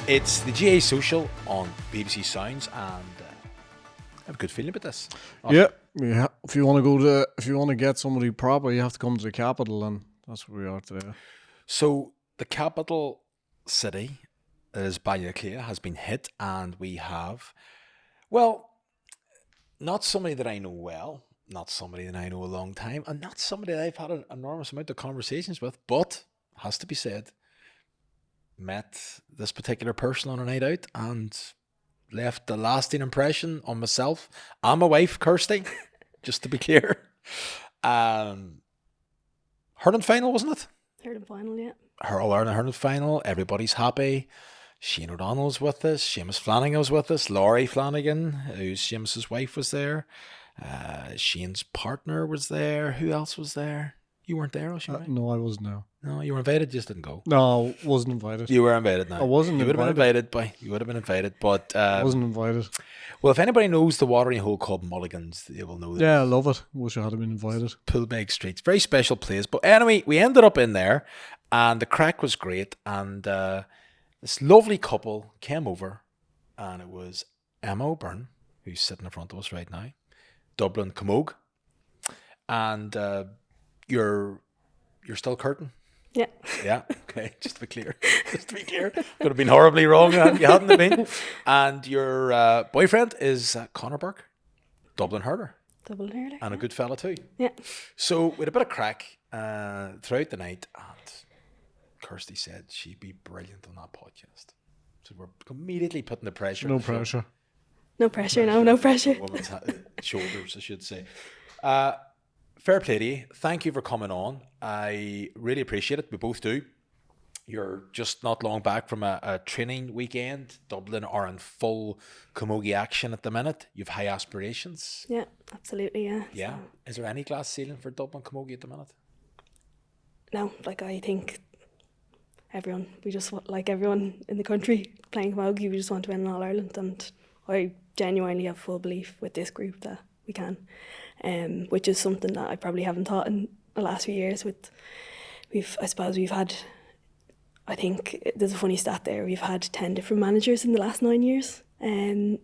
It's the GAA Social on BBC Sounds, and I have a good feeling about this. Yeah. If you want to get somebody proper, you have to come to the capital, and that's where we are today. So the capital city is Ballyclare has been hit, and we have, well, not somebody that I know well, not somebody that I know a long time, and not somebody that I've had an enormous amount of conversations with, but has to be said, met this particular person on a night out and left a lasting impression on myself and my wife, Kirsty, just to be clear. Hurling final, wasn't it? Hurling final, yeah. Hurling final. Everybody's happy. Shane O'Donnell's with us. Seamus Flanagan was with us. Laurie Flanagan, who's Seamus's wife, was there. Shane's partner was there. Who else was there? You weren't there, Ocean, right? No, I wasn't. No, you were invited, just didn't go. No, wasn't invited. You were invited now. I wasn't You would have been invited. invited, boy. You would have been invited, but... I wasn't invited. Well, if anybody knows the watering hole called Mulligan's, they will know that. Yeah, I love it. Wish I had been invited. Poolbeg Streets. Very special place. But anyway, we ended up in there, and the crack was great, and this lovely couple came over, and it was Emma O'Byrne, who's sitting in front of us right now, Dublin Camogie, and you're still curtain? Yeah. Yeah, okay, just to be clear. Could have been horribly wrong, you hadn't have been. And your boyfriend is Conor Burke, Dublin hurler. Dublin hurler. And a good fella too. Yeah. So we had a bit of crack throughout the night, and Kirsty said she'd be brilliant on that podcast. So we're immediately putting the pressure. No pressure. No pressure, no pressure. Woman's shoulders, I should say. Fair play to you. Thank you for coming on. I really appreciate it. We both do. You're just not long back from a training weekend. Dublin are in full Camogie action at the minute. You've high aspirations. Yeah, absolutely, yeah. Yeah. Is there any glass ceiling for Dublin Camogie at the minute? No, I think everyone in the country playing Camogie, we just want to win in All Ireland, and I genuinely have full belief with this group that we can. Which is something that I probably haven't taught in the last few years. I think there's a funny stat there. We've had 10 different managers in the last 9 years,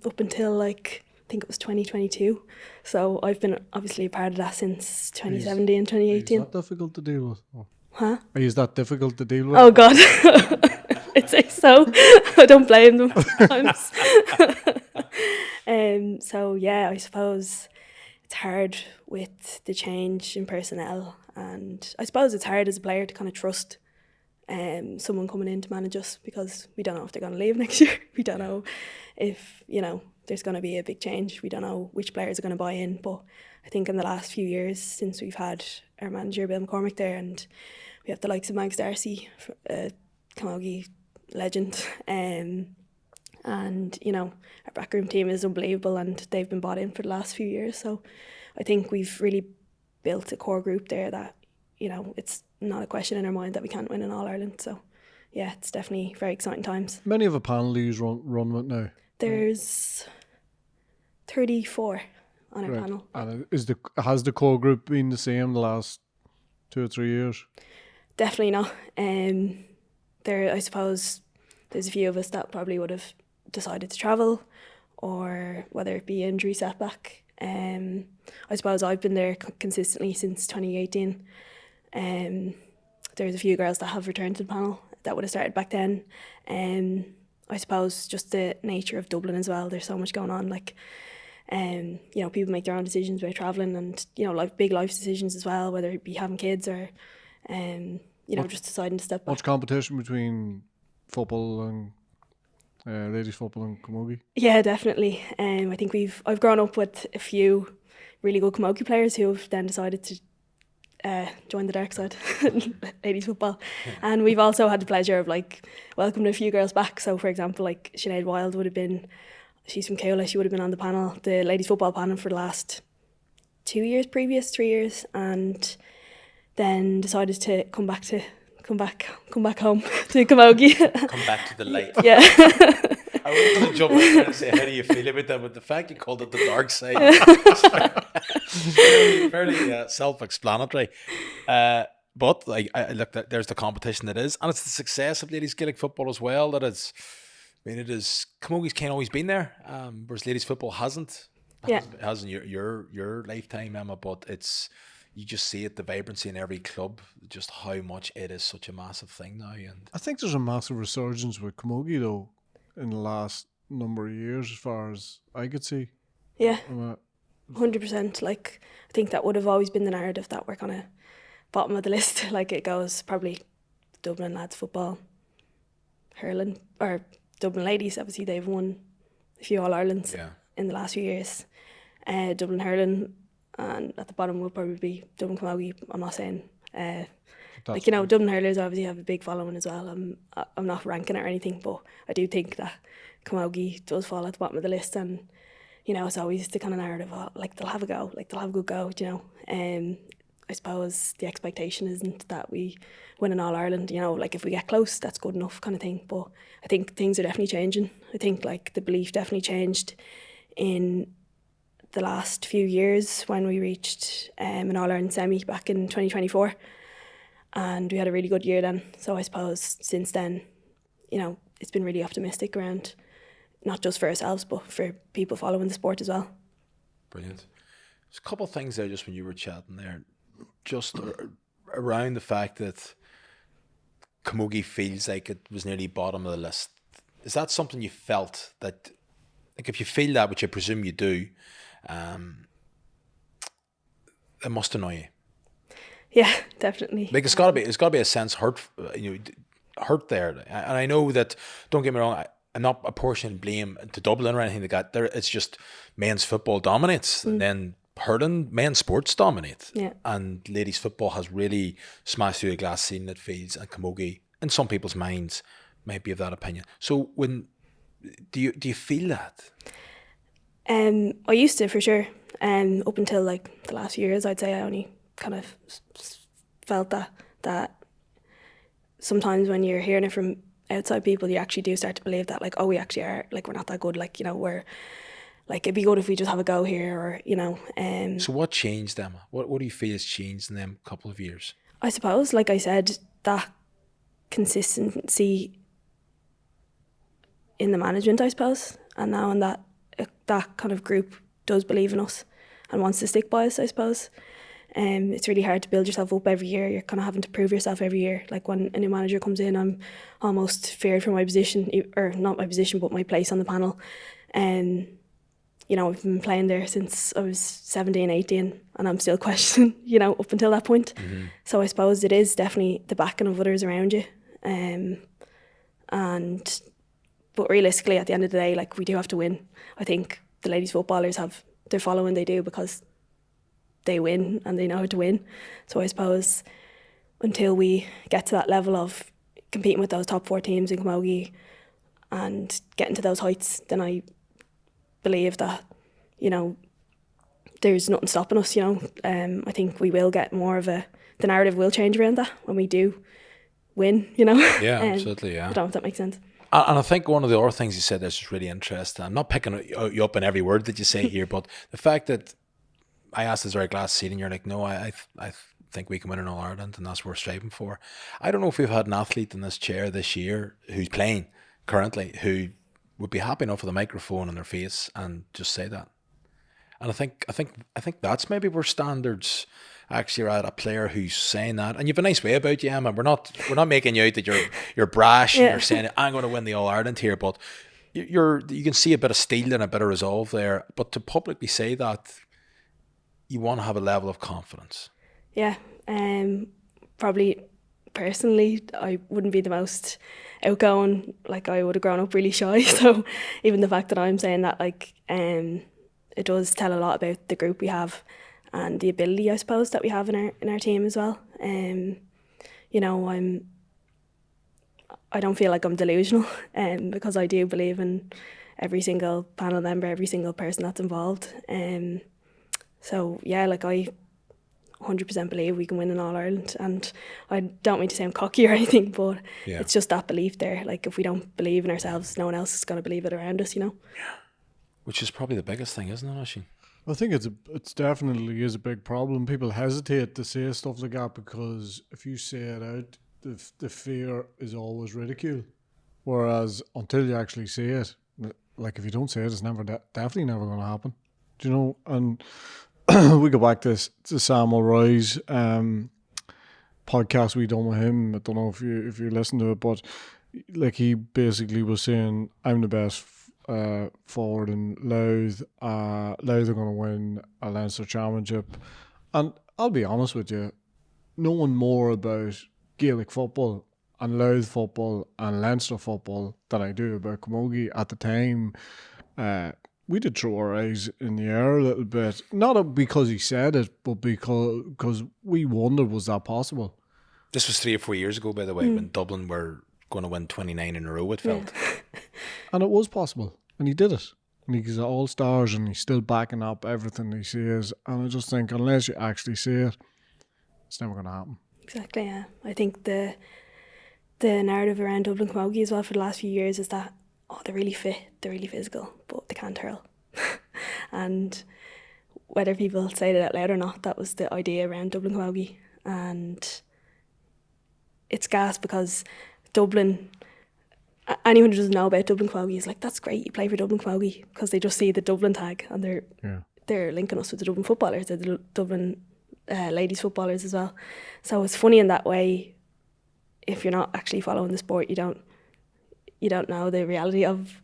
up until I think it was 2022. So I've been obviously a part of that since 2017 and 2018. Is that difficult to deal with? Oh. Huh? Is that difficult to deal with? Oh God, I'd say so. I don't blame them sometimes. So yeah, I suppose it's hard with the change in personnel, and I suppose it's hard as a player to kind of trust someone coming in to manage us, because we don't know if they're going to leave next year. We don't know if there's going to be a big change. We don't know which players are going to buy in. But I think in the last few years, since we've had our manager Bill McCormick there, and we have the likes of Mags Darcy, Camogie legend, and our backroom team is unbelievable, and they've been bought in for the last few years. So I think we've really built a core group there that, it's not a question in our mind that we can't win in All Ireland. So yeah, it's definitely very exciting times. Many of a panel you run with now. There's 34 on our panel. And has the core group been the same the last 2 or 3 years? Definitely not. I suppose there's a few of us that probably would have decided to travel, or whether it be injury setback. I suppose I've been there consistently since 2018. There's a few girls that have returned to the panel that would have started back then. I suppose just the nature of Dublin as well, there's so much going on, people make their own decisions about travelling, and big life decisions as well, whether it be having kids or just deciding to step back. Much competition between football and ladies football and Camogie? Yeah, definitely. I think I've grown up with a few really good Camogie players who have then decided to join the dark side, ladies football. And we've also had the pleasure of welcoming a few girls back. So for example, Sinead Wilde she's from Keola, she would have been on the panel, the ladies football panel, for the last 3 years, and then decided to come back home to Camogie. Come back to the light. Yeah. I was going to jump in there and say, how do you feel about that? But the fact you called it the dark side, fairly self-explanatory. But there's the competition that is, and it's the success of ladies Gaelic football as well that has I mean, it is. Camogie's kind of always been there, whereas ladies football hasn't. Yeah. Hasn't your lifetime, Emma. But it's, you just see it, the vibrancy in every club, just how much it is such a massive thing now. And I think there's a massive resurgence with Camogie though in the last number of years, as far as I could see. Yeah, Uh, 100%. Like, I think that would have always been the narrative, that we're kind of bottom of the list. Like, it goes probably Dublin lads football, hurling, or Dublin ladies. Obviously, they've won a few All Irelands yeah, in the last few years. Dublin hurling, and at the bottom will probably be Dublin Camogie. I'm not saying, like, you know, Dublin hurlers obviously have a big following as well. I'm not ranking it or anything, but I do think that Camogie does fall at the bottom of the list, and you know, it's always the kind of narrative, oh, like they'll have a go, like they'll have a good go, you know. I suppose the expectation isn't that we win an All Ireland, you know, like if we get close, that's good enough kind of thing. But I think things are definitely changing. I think like the belief definitely changed in the last few years when we reached an All Ireland semi back in 2024, and we had a really good year then. So I suppose since then, you know, it's been really optimistic around, not just for ourselves, but for people following the sport as well. brilliant. There's a couple of things there just when you were chatting there, just around the fact that Camogie feels like it was nearly bottom of the list. Is that something you felt that, like, if you feel that, which I presume you do, it must annoy you? Yeah, definitely. Like, it's got to be a sense hurt, hurt there. And I know that, don't get me wrong, I'm not apportioning blame to Dublin or anything like that. There, it's just men's football dominates, and then hurling, men's sports dominate. Yeah. And ladies football has really smashed through the glass ceiling it feels, and Camogie, in some people's minds, might be of that opinion. So when do you feel that? I used to, for sure. Up until like the last few years, I'd say I only kind of felt that sometimes when you're hearing it from outside people, you actually do start to believe that, like, oh, we actually are, like, we're not that good, like, you know, we're like, it'd be good if we just have a go here, or, you know. So what changed, Emma? What do you feel has changed in them couple of years? I suppose, like I said, that consistency in the management, I suppose, and now in that kind of group does believe in us and wants to stick by us, I suppose. It's really hard to build yourself up every year. You're kind of having to prove yourself every year. Like when a new manager comes in, I'm almost feared for my position, or not my position, but my place on the panel. You know, I've been playing there since I was 17, 18, and I'm still questioning, you know, up until that point. Mm-hmm. So I suppose it is definitely the backing of others around you. But realistically, at the end of the day, like, we do have to win. I think the ladies footballers have their following, they do, because they win and they know how to win. So I suppose until we get to that level of competing with those top four teams in Camogie and getting to those heights, then I believe that, you know, there's nothing stopping us, you know. I think we will get more of the narrative will change around that when we do win, you know. Yeah, absolutely, yeah. I don't know if that makes sense. And I think one of the other things you said that's just really interesting, I'm not picking you up on every word that you say here, but the fact that I asked, is there a glass ceiling? You're like, no, I think we can win in All Ireland, and that's what we're striving for. I don't know if we've had an athlete in this chair this year who's playing currently who would be happy enough with a microphone on their face and just say that. And I think that's maybe where standards actually are at, a player who's saying that. And you've a nice way about you, Emma. We're not making you out that you're brash and you're saying, I'm going to win the All Ireland here, but you can see a bit of steel and a bit of resolve there. But to publicly say that, you want to have a level of confidence. Yeah, probably personally, I wouldn't be the most outgoing. Like, I would have grown up really shy. So even the fact that I'm saying that, like, it does tell a lot about the group we have and the ability, I suppose, that we have in our team as well. You know, I don't feel like I'm delusional, because I do believe in every single panel member, every single person that's involved. So yeah, like, I 100% believe we can win in All Ireland, and I don't mean to sound cocky or anything, but it's just that belief there. Like, if we don't believe in ourselves, no one else is going to believe it around us, you know. Yeah, which is probably the biggest thing, isn't it, Oisin? I think it's definitely is a big problem. People hesitate to say stuff like that because if you say it out, the fear is always ridicule. Whereas until you actually see it, like if you don't see it, it's definitely never going to happen. Do you know? And we go back to Sam O'Reilly's podcast we done with him. I don't know if you listen to it, but like he basically was saying, I'm the best forward in Louth. Louth are going to win a Leinster Championship. And I'll be honest with you, knowing more about Gaelic football and Louth football and Leinster football than I do about Camogie at the time, we did throw our eyes in the air a little bit. Not because he said it, but because we wondered, was that possible? This was 3 or 4 years ago, by the way, when Dublin were going to win 29 in a row, it felt. And it was possible. And he did it. And he's all-stars and he's still backing up everything he says. And I just think, unless you actually see it, it's never going to happen. Exactly, yeah. I think the narrative around Dublin Camogie as well for the last few years is that, they're really fit, they're really physical, but they can't hurl. And whether people say that out loud or not, that was the idea around Dublin Camogie. And it's gas because Dublin, anyone who doesn't know about Dublin Camogie is like, that's great, you play for Dublin Camogie, because they just see the Dublin tag and they're linking us with the Dublin footballers, the Dublin ladies footballers as well. So it's funny in that way. If you're not actually following the sport, you don't know the reality of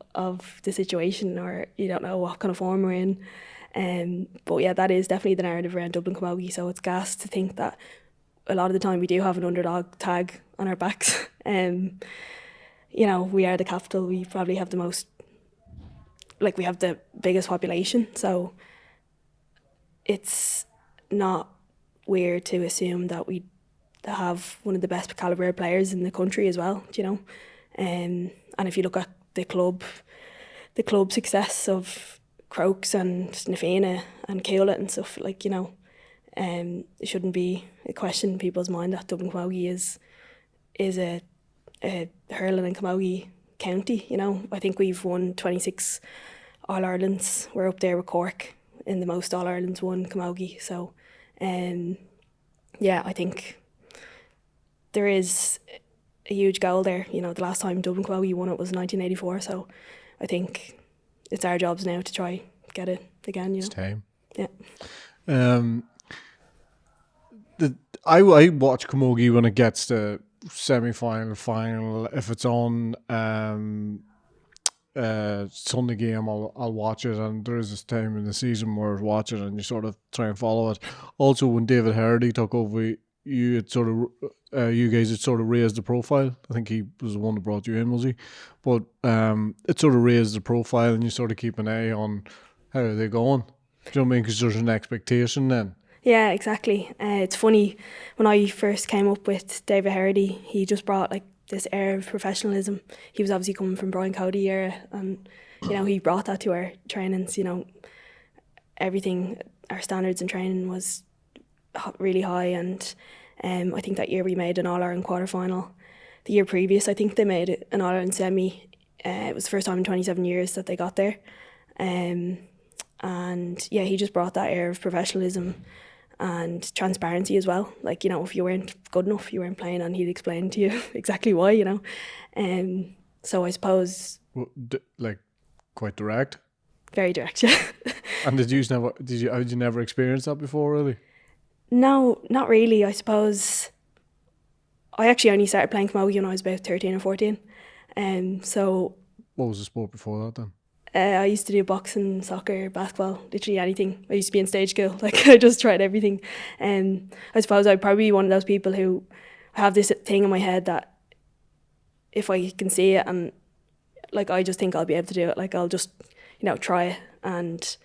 the situation, or you don't know what kind of form we're in. But yeah, that is definitely the narrative around Dublin Camogie. So it's gas to think that a lot of the time we do have an underdog tag on our backs. We are the capital. We probably have the most, we have the biggest population. So it's not weird to assume that we have one of the best calibre players in the country as well, and if you look at the club success of Crokes and Nafina and Keola and stuff, it shouldn't be a question in people's mind that Dublin Camogie is a hurling and camogie county. I think we've won 26 All-Irelands. We're up there with Cork in the most All-Irelands won camogie. So I think there is a huge goal there. The last time Dublin Camogie won it was 1984. So I think it's our jobs now to try get it again. It's time. Yeah. I watch camogie when it gets to semi-final, final. If it's on Sunday game, I'll watch it, and there is this time in the season where I watch it and you sort of try and follow it. Also, when David Hardy took over, you guys had sort of raised the profile. I think he was the one that brought you in, was he? But it sort of raised the profile, and you sort of keep an eye on how are they going. Do you know what I mean? Because there's an expectation then. Yeah, exactly. It's funny, when I first came up with David Hardy, he just brought this air of professionalism. He was obviously coming from Brian Cody era, and he brought that to our trainings. Everything, our standards in training was really high, and I think that year we made an All-Ireland quarter-final. The year previous, I think they made an All-Ireland semi. It was the first time in 27 years that they got there. And yeah, he just brought that air of professionalism and transparency as well. If you weren't good enough, you weren't playing, and he'd explain to you exactly why, So I suppose... quite direct? Very direct, yeah. And had you never experienced that before, really? No, not really. I suppose I actually only started playing camogie when I was about 13 or 14. So... What was the sport before that then? I used to do boxing, soccer, basketball, literally anything. I used to be in stage school. I just tried everything. I suppose I'd probably be one of those people who have this thing in my head that if I can see it and I just think I'll be able to do it. I'll just, try it. And,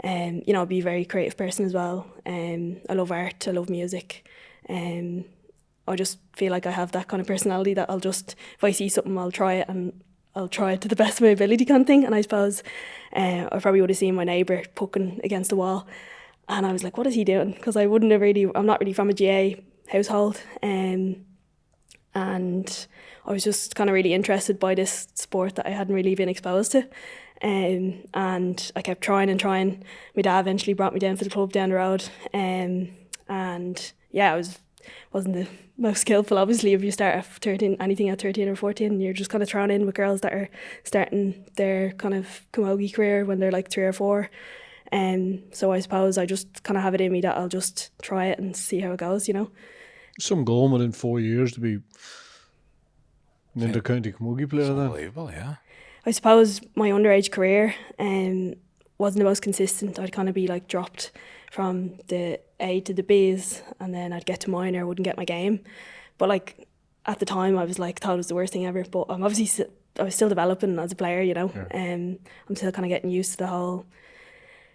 I'll be a very creative person as well. I love art, I love music. I just feel like I have that kind of personality that I'll just, if I see something, I'll try it, and I'll try it to the best of my ability kind of thing. And I suppose I probably would have seen my neighbour pucking against the wall, and I was like, what is he doing? Because I'm not really from a GAA household, and I was just kind of really interested by this sport that I hadn't really been exposed to. And I kept trying and trying. My dad eventually brought me down to the club down the road, and yeah, I was wasn't the most skillful. Obviously, if you start at 13, anything at 13 or 14, you're just kind of thrown in with girls that are starting their kind of camogie career when they're like 3 or 4. So I suppose I just kind of have it in me that I'll just try it and see how it goes, you know. Some goal within 4 years to be an inter-county camogie player then. Unbelievable, yeah. I suppose my underage career wasn't the most consistent. I'd kind of be like dropped from the A to the Bs, and then I'd get to minor, wouldn't get my game. But like at the time, I was like, thought it was the worst thing ever. But I'm obviously I was still developing as a player, you know. Yeah. I'm still kind of getting used to the whole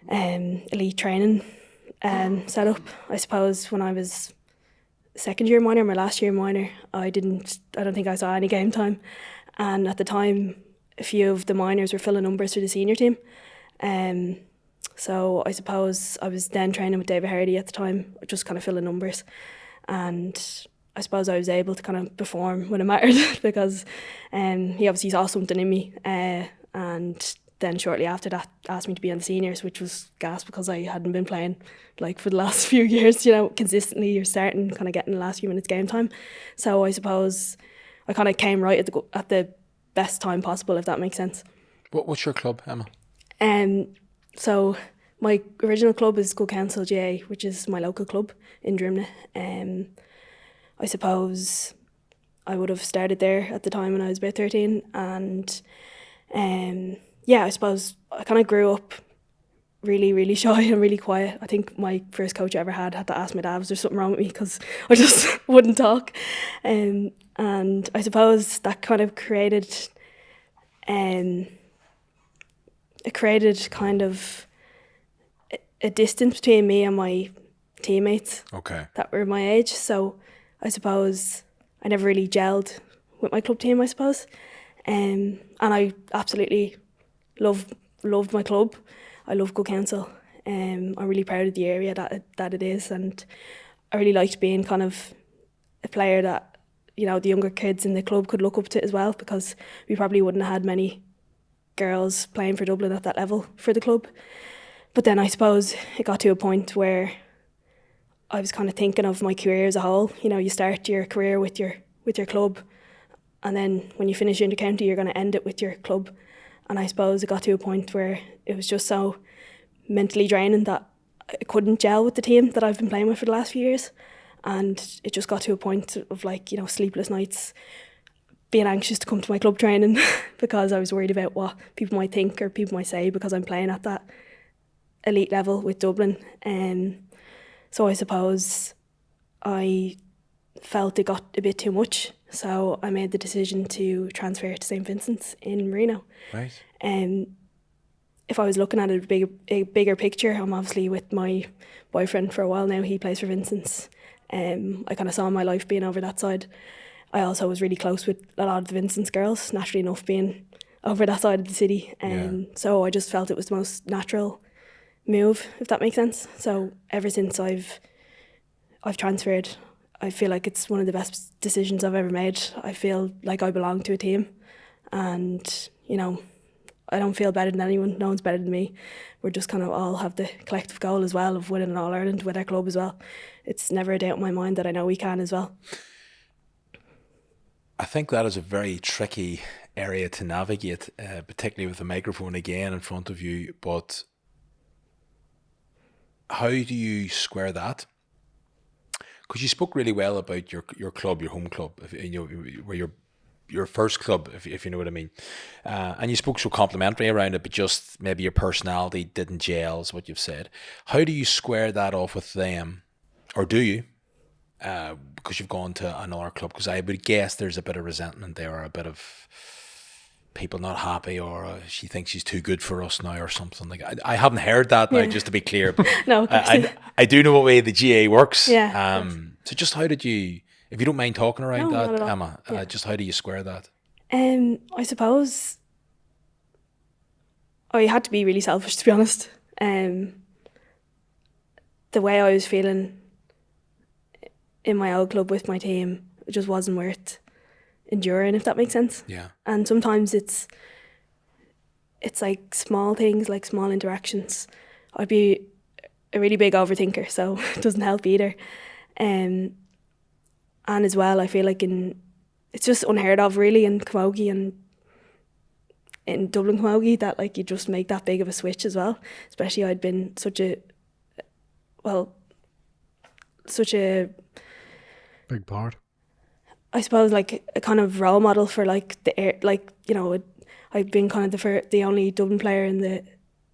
elite training setup. I suppose when I was second year minor, my last year minor, I don't think I saw any game time. And at the time, a few of the minors were filling numbers for the senior team. So I suppose I was then training with David Hardy at the time, just kind of filling numbers. And I suppose I was able to kind of perform when it mattered because he obviously saw something in me. And then shortly after that asked me to be on the seniors, which was gas because I hadn't been playing like for the last few years, you know, consistently. You're starting kind of getting the last few minutes game time. So I suppose I kind of came right at the best time possible, if that makes sense. What's your club, Emma? So my original club is Good Counsel GAA, which is my local club in Drimnagh. I suppose I would have started there at the time when I was about 13, and I suppose I kind of grew up really, really shy and really quiet. I think my first coach I ever had to ask my dad, was there something wrong with me, because I just wouldn't talk. And I suppose that kind of created kind of a distance between me and my teammates that were my age. So I suppose I never really gelled with my club team, I suppose. And I absolutely loved my club. I love Good Counsel. I'm really proud of the area that it is, and I really liked being kind of a player that, you know, the younger kids in the club could look up to as well, because we probably wouldn't have had many girls playing for Dublin at that level for the club. But then I suppose it got to a point where I was kind of thinking of my career as a whole. You know, you start your career with your club, and then when you finish inter-county, you're going to end it with your club. And I suppose it got to a point where it was just so mentally draining that I couldn't gel with the team that I've been playing with for the last few years. And it just got to a point of, like, you know, sleepless nights, being anxious to come to my club training because I was worried about what people might think or people might say, because I'm playing at that elite level with Dublin. So I suppose I felt it got a bit too much. So I made the decision to transfer to St Vincent's in Marino. Right. If I was looking at a bigger picture, I'm obviously with my boyfriend for a while now. He plays for Vincent's. I kind of saw my life being over that side. I also was really close with a lot of the Vincent's girls, naturally enough, being over that side of the city. So I just felt it was the most natural move, if that makes sense. So ever since I've transferred, I feel like it's one of the best decisions I've ever made. I feel like I belong to a team, and, you know, I don't feel better than anyone. No one's better than me. We're just kind of all have the collective goal as well of winning an All-Ireland with our club as well. It's never a doubt in my mind that I know we can as well. I think that is a very tricky area to navigate, particularly with the microphone again in front of you. But how do you square that? Because you spoke really well about your club, your home club, where your first club, if you know what I mean. And you spoke so complimentary around it, but just maybe your personality didn't gel, is what you've said. How do you square that off with them? Or do you? Because you've gone to another club. Because I would guess there's a bit of resentment there, or a bit of people not happy, or she thinks she's too good for us now, or something like that. I haven't heard that now, just to be clear. But No, I do know what way the GAA works. Yeah. So just how did you, if you don't mind talking around No, not that, at all. Emma, just how do you square that? I suppose I had to be really selfish, to be honest. The way I was feeling in my old club with my team, it just wasn't worth enduring, if that makes sense. Yeah. And sometimes it's like small things, like small interactions. I'd be a really big overthinker, so it doesn't help either. And as well, I feel like it's just unheard of really in Camogie and in Dublin Camogie that like you just make that big of a switch as well. Especially I'd been such a Big part. I suppose like a kind of role model for like I've been kind of the only Dublin player in the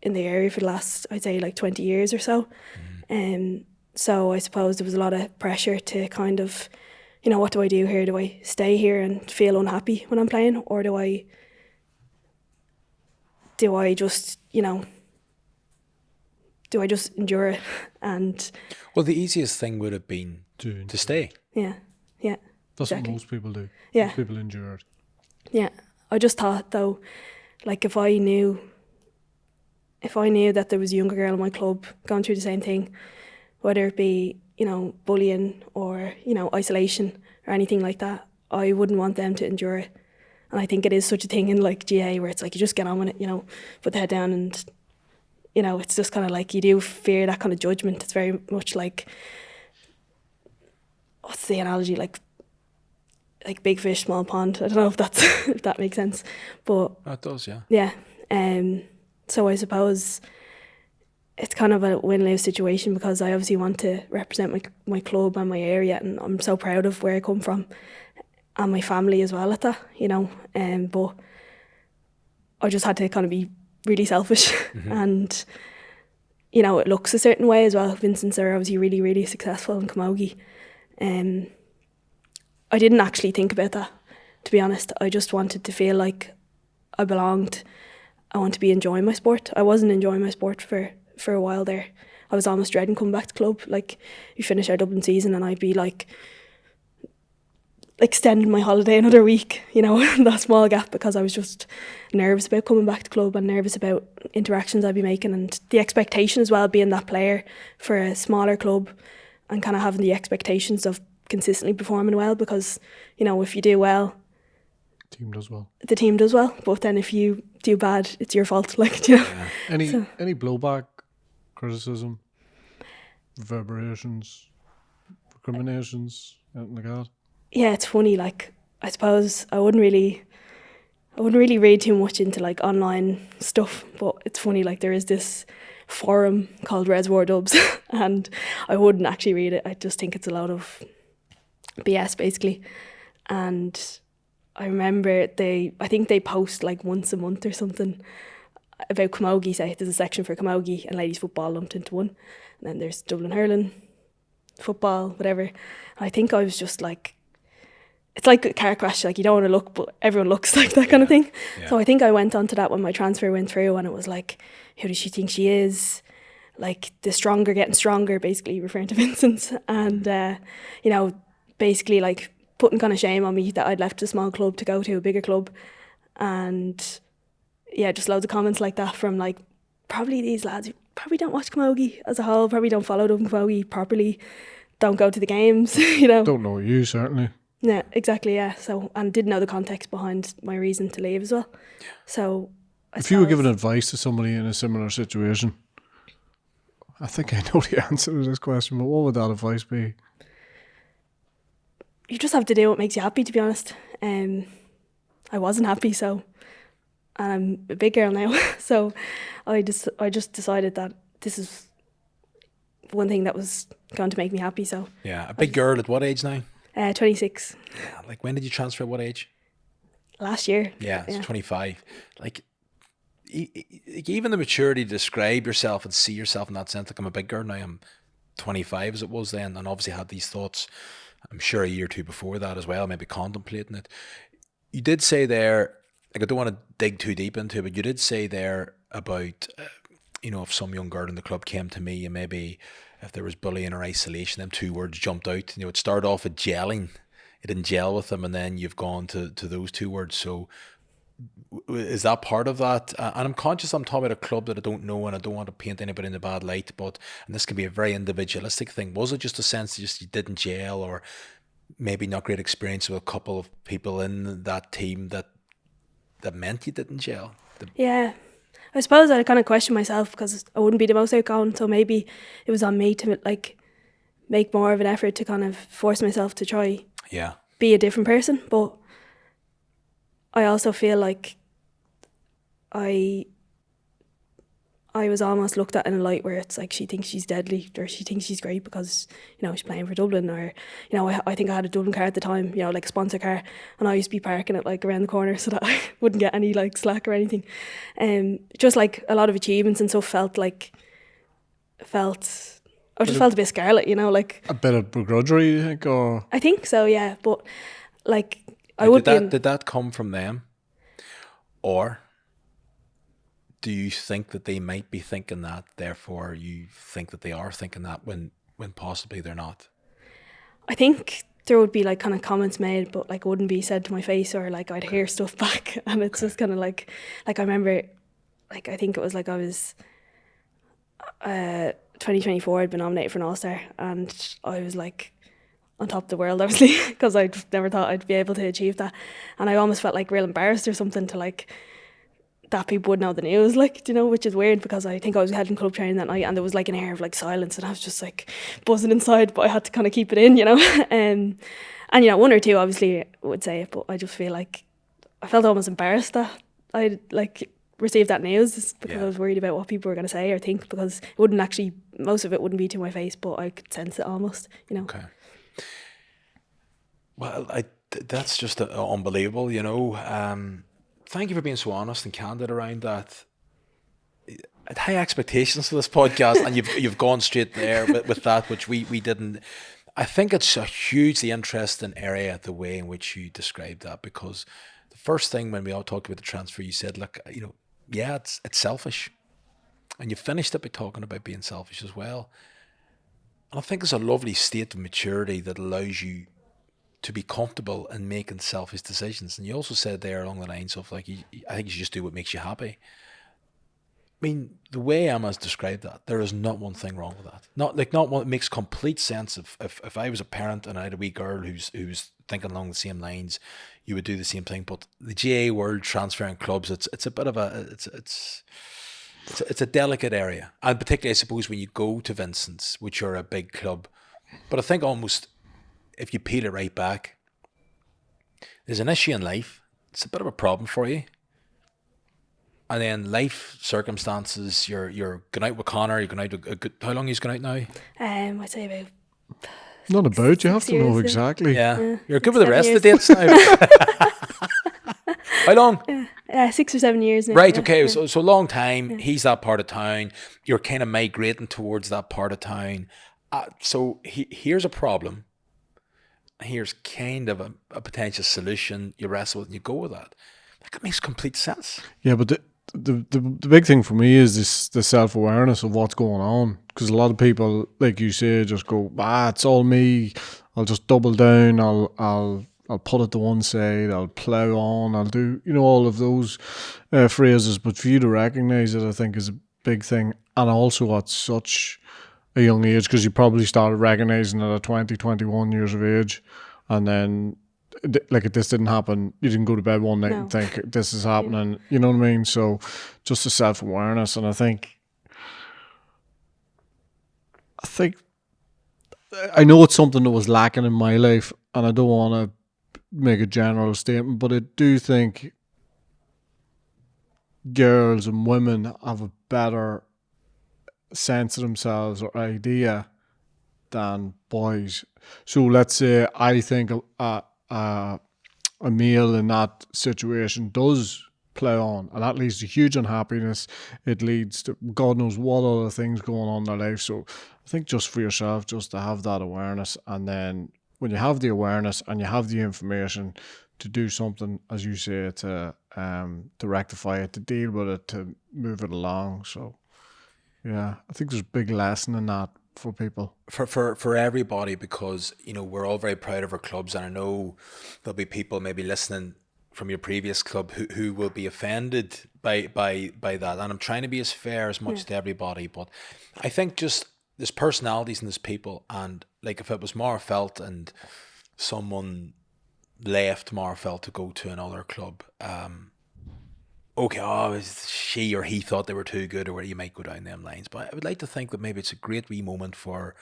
area for the last, I'd say, like 20 years or so. So I suppose there was a lot of pressure to kind of, what do I do here? Do I stay here and feel unhappy when I'm playing, or do I just, do I just endure it? And well, the easiest thing would have been to stay. Yeah. That's exactly what most people do. Yeah. Most people endure it. Yeah. I just thought though, like if I knew that there was a younger girl in my club going through the same thing, whether it be, bullying or, isolation or anything like that, I wouldn't want them to endure it. And I think it is such a thing in like GAA where it's like you just get on with it, put the head down, and, it's just kind of like you do fear that kind of judgment. It's very much like, what's the analogy, like big fish, small pond. I don't know if that makes sense, but It does, yeah. Yeah. So I suppose it's kind of a win-lose situation because I obviously want to represent my club and my area, and I'm so proud of where I come from and my family as well at that, but I just had to kind of be really selfish and, it looks a certain way as well. Vincent's are obviously really, really successful in Camogie. I didn't actually think about that, to be honest. I just wanted to feel like I belonged. I want to be enjoying my sport. I wasn't enjoying my sport for a while there. I was almost dreading coming back to club. Like, we finish our Dublin season and I'd be like extending my holiday another week, that small gap, because I was just nervous about coming back to club and nervous about interactions I'd be making, and the expectation as well, being that player for a smaller club and kind of having the expectations of consistently performing well, because, if you do well, the team does well. But then if you do bad, it's your fault. Yeah. Any blowback, criticism, reverberations, recriminations, anything like that? Yeah, it's funny. Like, I suppose I wouldn't really read too much into like online stuff, but it's funny. Like, there is this forum called Reservoir Dubs, and I wouldn't actually read it. I just think it's a lot of BS basically. And I remember I think they post like once a month or something about Camogie. Say there's a section for Camogie and ladies football lumped into one, and then there's Dublin hurling, football, whatever. And I think I was just like, it's like a car crash, like you don't want to look, but everyone looks, like that kind of thing. Yeah. So I think I went on to that when my transfer went through, and it was like, who does she think she is? Like, the stronger getting stronger, basically referring to Vincent. And, basically like putting kind of shame on me that I'd left a small club to go to a bigger club. And yeah, just loads of comments like that from like probably these lads who probably don't watch Camogie as a whole, probably don't follow Dublin Camogie properly, don't go to the games, Don't know you, certainly. Yeah, exactly, yeah. So, and didn't know the context behind my reason to leave as well. So if you were giving advice to somebody in a similar situation, I think I know the answer to this question, but what would that advice be? You just have to do what makes you happy, to be honest. I wasn't happy, so, and I'm a big girl now, so I just decided that this is one thing that was going to make me happy. So yeah, a big girl at what age now? 26. Yeah, like when did you transfer? At what age? Last year. Yeah, it's 25. Like, even the maturity to describe yourself and see yourself in that sense, like I'm a big girl now, I'm 25 as it was then, and obviously had these thoughts, I'm sure a year or two before that as well, maybe contemplating it. You did say there, like I don't want to dig too deep into it, but you did say there about, if some young girl in the club came to me and maybe if there was bullying or isolation, them two words jumped out. It started off with gelling. It didn't gel with them, and then you've gone to those two words. So is that part of that? And I'm conscious I'm talking about a club that I don't know, and I don't want to paint anybody in a bad light, and this can be a very individualistic thing. Was it just a sense that just you didn't gel, or maybe not great experience with a couple of people in that team that meant you didn't gel? Yeah. I suppose I kind of question myself because I wouldn't be the most outgoing, so maybe it was on me to like make more of an effort to kind of force myself to try Yeah. be a different person. But I also feel like I was almost looked at in a light where it's like she thinks she's deadly, or she thinks she's great because, you know, she's playing for Dublin, or, you know, I think I had a Dublin car at the time, you know, like a sponsor car, and I used to be parking it like around the corner so that I wouldn't get any like slack or anything. Just like a lot of achievements and stuff I just felt a bit scarlet, you know, like. A bit of begrudgery, you think, or? I think so, yeah, but like I would be. Did that come from them, or do you think that they might be thinking that, therefore you think that they are thinking that when possibly they're not? I think there would be like kind of comments made, but like it wouldn't be said to my face, or like I'd hear stuff back, and it's just kind of like I remember, like I think it was like I was 2024, I'd been nominated for an All-Star, and I was like on top of the world, obviously, because I'd never thought I'd be able to achieve that, and I almost felt like real embarrassed or something to like that people would know the news, like, you know, which is weird because I think I was heading club training that night, and there was like an air of like silence, and I was just like buzzing inside, but I had to kind of keep it in, you know. And you know, one or two obviously would say it, but I just feel like I felt almost embarrassed that I like received that news, because I was worried about what people were going to say or think, because it wouldn't actually, most of it wouldn't be to my face, but I could sense it almost, you know. Okay. Well, that's just unbelievable, you know. Thank you for being so honest and candid around that. I had high expectations for this podcast, and you've gone straight there with that, which we didn't. I think it's a hugely interesting area, the way in which you described that, because the first thing when we all talked about the transfer, you said, look, you know, yeah, it's selfish, and you finished it by talking about being selfish as well. And I think it's a lovely state of maturity that allows you to be comfortable in making selfish decisions. And you also said there along the lines of like, I think you should just do what makes you happy. I mean, the way Emma's described that, there is not one thing wrong with that. Not one. It makes complete sense. If I was a parent and I had a wee girl who's thinking along the same lines, you would do the same thing. But the GAA world, transferring clubs, it's a bit of it's a delicate area, and particularly I suppose when you go to Vincent's, which are a big club. But I think almost, if you peel it right back, there's an issue in life. It's a bit of a problem for you. And then life circumstances, you're going out with Conor, you're going out a good, how long are you going out now? I'd say about. Not about, you have to know years, exactly. Yeah. You're good with the rest of the dates now. How long? 6 or 7 years now. Right, yeah. okay, so a long time. He's that part of town. You're kind of migrating towards that part of town. So here's a problem. Here's kind of a potential solution. You wrestle with it and you go with that. Like, it makes complete sense. Yeah, but the big thing for me is the self-awareness of what's going on, because a lot of people, like you say, just go, it's all me, I'll just double down, I'll put it to one side, I'll plow on, I'll do, you know, all of those phrases. But for you to recognise it, I think, is a big thing, and also at such a young age, because you probably started recognising it at 20, 21 years of age, and then like, if this didn't happen, you didn't go to bed one night and think this is happening, you know what I mean? So just the self-awareness. And I think I know it's something that was lacking in my life, and I don't want to make a general statement, but I do think girls and women have a better sense of themselves or idea than boys. So let's say I think a male in that situation does plow on, and that leads to huge unhappiness. It leads to God knows what other things going on in their life. So I think just for yourself, just to have that awareness, and then when you have the awareness and you have the information, to do something, as you say, to rectify it, to deal with it, to move it along. So yeah, I think there's a big lesson in that for people, for everybody, because, you know, we're all very proud of our clubs, and I know there'll be people maybe listening from your previous club who will be offended by that, and I'm trying to be as fair as much to everybody, but I think just there's personalities in this people, and like, if it was Marfelt and someone left Marfelt to go to another club, okay, she or he thought they were too good, or where you might go down them lines. But I would like to think that maybe it's a great wee moment for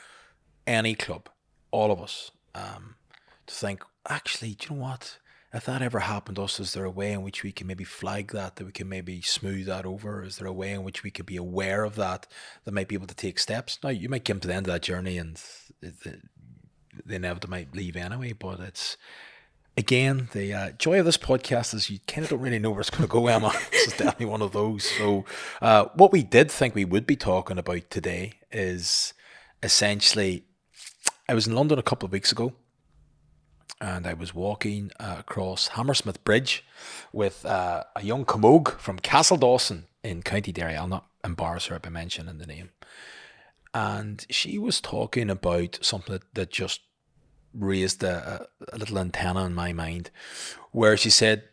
any club, all of us, to think, actually, do you know what? If that ever happened to us, is there a way in which we can maybe flag that we can maybe smooth that over? Is there a way in which we could be aware of that might be able to take steps? Now, you might come to the end of that journey and the inevitable might leave anyway, but it's, again, the joy of this podcast is you kind of don't really know where it's going to go, Emma. This is definitely one of those. So what we did think we would be talking about today is essentially, I was in London a couple of weeks ago, and I was walking across Hammersmith Bridge with a young Camogie from Castle Dawson in County Derry. I'll not embarrass her by mentioning the name. And she was talking about something that just raised a little antenna in my mind, where she said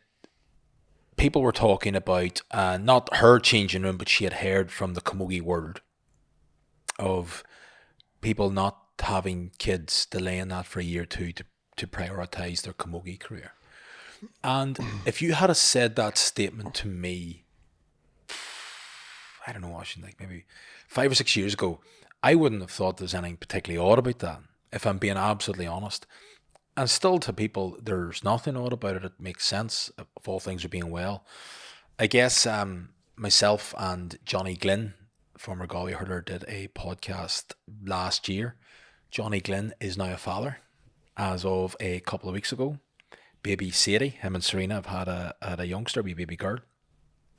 people were talking about not her changing room, but she had heard from the Camogie world of people not having kids, delaying that for a year or two to prioritise their Camogie career. And if you had said that statement to me, I don't know, like maybe 5 or 6 years ago, I wouldn't have thought there's anything particularly odd about that, if I'm being absolutely honest. And still, to people, there's nothing odd about it. It makes sense if all things are being well. I guess myself and Johnny Glynn, former Galway hurler, did a podcast last year. Johnny Glynn is now a father as of a couple of weeks ago. Baby Sadie, him and Serena have had a youngster, wee baby girl.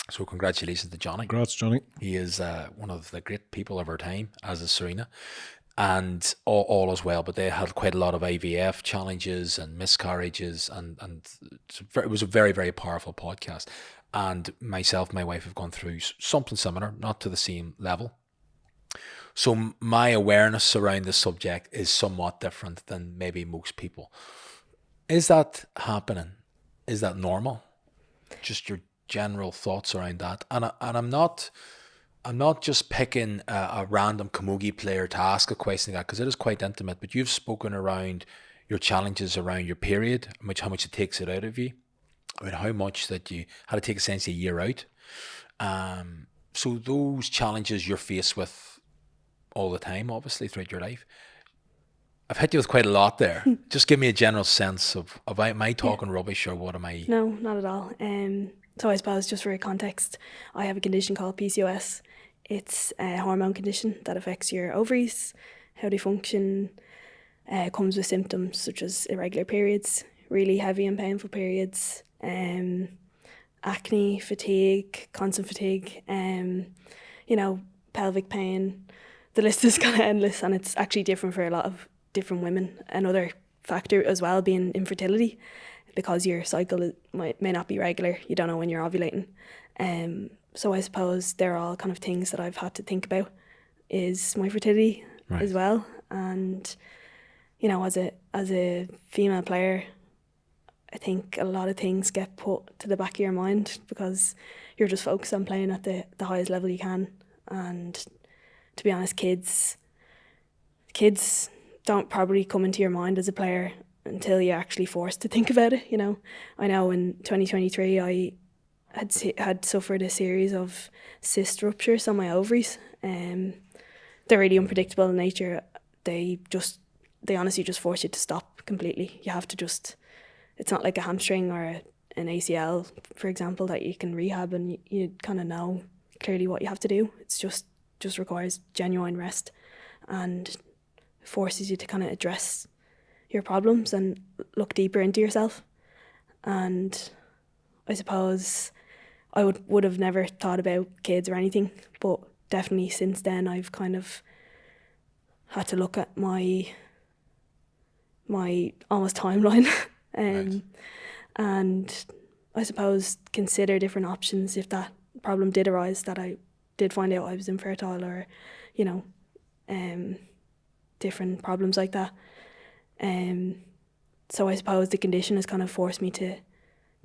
So congratulations to Johnny. Congrats, Johnny. He is one of the great people of our time, as is Serena. And all as well, but they had quite a lot of IVF challenges and miscarriages, and it was a very, very powerful podcast. And myself and my wife have gone through something similar, not to the same level. So my awareness around the subject is somewhat different than maybe most people. Is that happening? Is that normal? Just your general thoughts around that. And I'm not just picking a random Camogie player to ask a question like that, because it is quite intimate, but you've spoken around your challenges around your period, how much it takes it out of you, how much that you had to take essentially a year out. So those challenges you're faced with all the time, obviously, throughout your life. I've hit you with quite a lot there. Just give me a general sense of am I talking rubbish, or what am I? No, not at all. So I suppose, just for context, I have a condition called PCOS. It's a hormone condition that affects your ovaries, how they function. Comes with symptoms such as irregular periods, really heavy and painful periods, acne, fatigue, constant fatigue, pelvic pain. The list is kind of endless, and it's actually different for a lot of different women. Another factor as well being infertility, because your cycle may not be regular. You don't know when you're ovulating. So I suppose they're all kind of things that I've had to think about, is my fertility as well. And, as a female player, I think a lot of things get put to the back of your mind because you're just focused on playing at the highest level you can. And to be honest, kids don't probably come into your mind as a player until you're actually forced to think about it. I know in 2023 I had suffered a series of cyst ruptures on my ovaries. They're really unpredictable in nature. They honestly just force you to stop completely. You have to it's not like a hamstring or an ACL, for example, that you can rehab and you kind of know clearly what you have to do. It's just requires genuine rest and forces you to kind of address your problems and look deeper into yourself. And I suppose I would have never thought about kids or anything, but definitely since then I've kind of had to look at my almost timeline and I suppose consider different options if that problem did arise, that I did find out I was infertile, or different problems like that. So I suppose the condition has kind of forced me to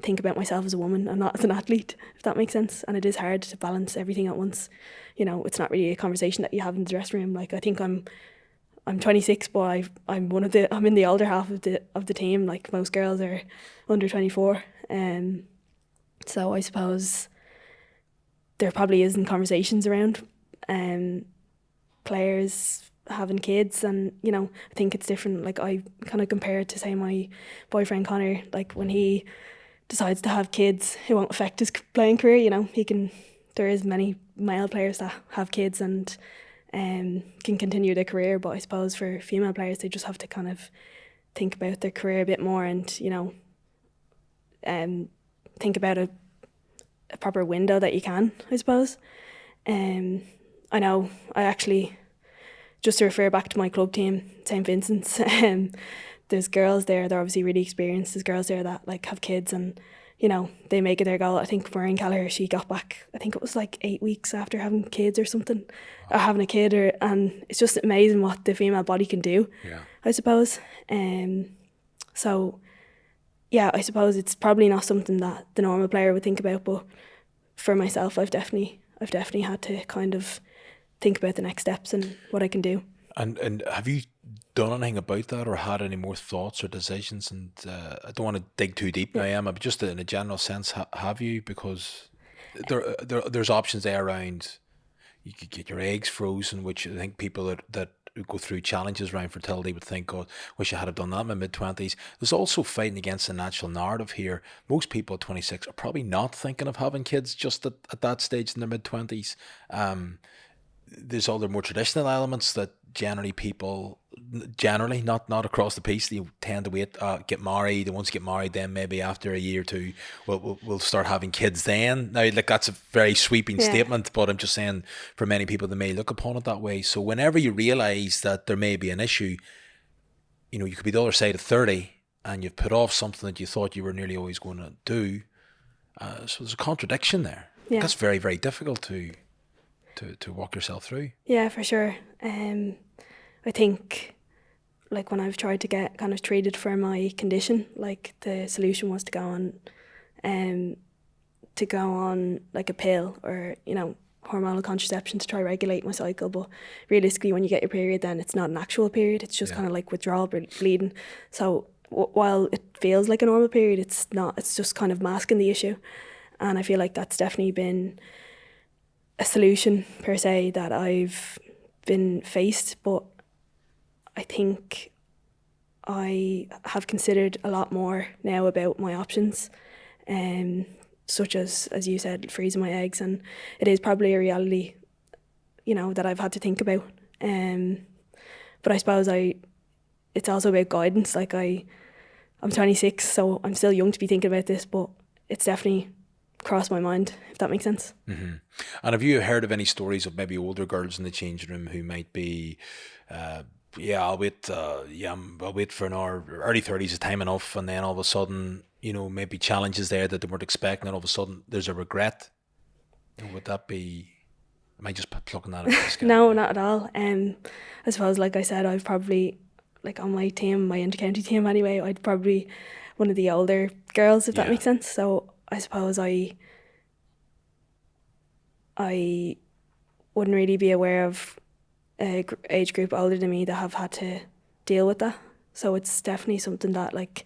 think about myself as a woman and not as an athlete, if that makes sense. And it is hard to balance everything at once. It's not really a conversation that you have in the dressing room. Like, I think I'm 26, but I'm in the older half of the team. Like, most girls are under 24. So I suppose there probably isn't conversations around players having kids, and you know, I think it's different. Like I kind of compare it to, say, my boyfriend Conor. Like when he decides to have kids, it won't affect his playing career. You know, he can. There is many male players that have kids and can continue their career, but I suppose for female players, they just have to kind of think about their career a bit more, and you know, think about a proper window that you can, I suppose. I know I actually, just to refer back to my club team, St Vincent's, there's girls there, they're obviously really experienced. There's girls there that like have kids, and you know, they make it their goal. I think Maureen Gallagher, she got back, I think it was like 8 weeks after having kids or something, or having a kid, and it's just amazing what the female body can do, I suppose. So yeah, I suppose it's probably not something that the normal player would think about, but for myself, I've definitely had to kind of think about the next steps and what I can do. And have you done anything about that, or had any more thoughts or decisions? And I don't want to dig too deep now, Emma, but just in a general sense, have you? Because there's options there around. You could get your eggs frozen, which I think people that go through challenges around fertility would think, oh, wish I had done that in my mid-20s. There's also fighting against the natural narrative here. Most people at 26 are probably not thinking of having kids just at that stage in their mid-20s. There's other more traditional elements that people generally, not across the piece, they tend to wait, get married, and once you get married, then maybe after a year or two we'll start having kids then. Now, like, that's a very sweeping statement, but I'm just saying for many people they may look upon it that way. So whenever you realize that there may be an issue, you know, you could be the other side of 30 and you've put off something that you thought you were nearly always going to do, so there's a contradiction there. That's very, very difficult to walk yourself through. Yeah, for sure. I think, like, when I've tried to get kind of treated for my condition, like the solution was to go on like a pill, or you know, hormonal contraception to try regulate my cycle. But realistically, when you get your period, then it's not an actual period. It's just kind of like withdrawal bleeding. So while it feels like a normal period, it's not. It's just kind of masking the issue. And I feel like that's definitely been a solution per se that I've been faced, but I think I have considered a lot more now about my options, such as you said, freezing my eggs, and it is probably a reality, you know, that I've had to think about. But I suppose it's also about guidance. Like I'm 26, so I'm still young to be thinking about this, but it's definitely crossed my mind, if that makes sense. Mm-hmm. And have you heard of any stories of maybe older girls in the changing room who might be, I'll wait for an hour, early 30s is time enough, and then all of a sudden, you know, maybe challenges there that they weren't expecting, and all of a sudden there's a regret? Would that be, am I just plucking that out? No, not at all. I suppose, like I said, I've probably, like on my team, my inter-county team anyway, I'd probably one of the older girls, if that makes sense. So I suppose I wouldn't really be aware of a age group older than me that have had to deal with that. So it's definitely something that, like,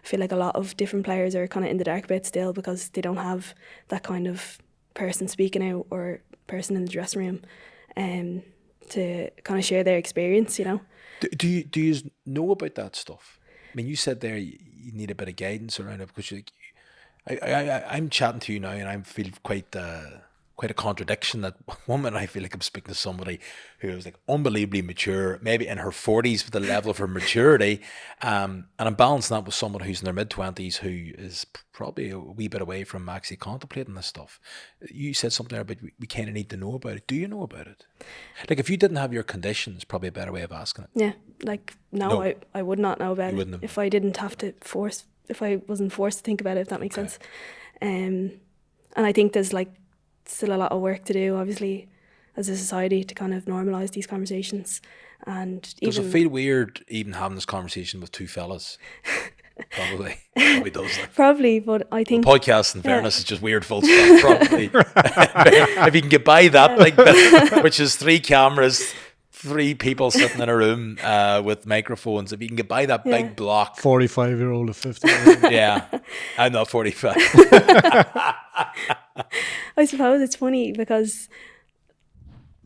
I feel like a lot of different players are kind of in the dark about still, because they don't have that kind of person speaking out or person in the dressing room to kind of share their experience, you know. Do you know about that stuff? I mean, you said there you need a bit of guidance around it, because I'm chatting to you now and I feel quite a contradiction. That one minute I feel like I'm speaking to somebody who is like unbelievably mature, maybe in her 40s with the level of her maturity, and I'm balancing that with someone who's in their mid-20s who is probably a wee bit away from actually contemplating this stuff. You said something there about we kind of need to know about it. Do you know about it? Like, if you didn't have your condition, it's probably a better way of asking it. Yeah, like, no. I would not know about it if I didn't have to if I wasn't forced to think about it, if that makes sense. And I think there's like still a lot of work to do, obviously, as a society, to kind of normalise these conversations. And does it feel weird even having this conversation with two fellas? Probably does. Like. Probably, but I think the podcast, in fairness, is just weird full stop. Probably, if you can get by that, like, which is 3 cameras, 3 people sitting in a room with microphones. If you can get by that big block, 45-year-old to 50. Yeah, I'm not 45. I suppose it's funny because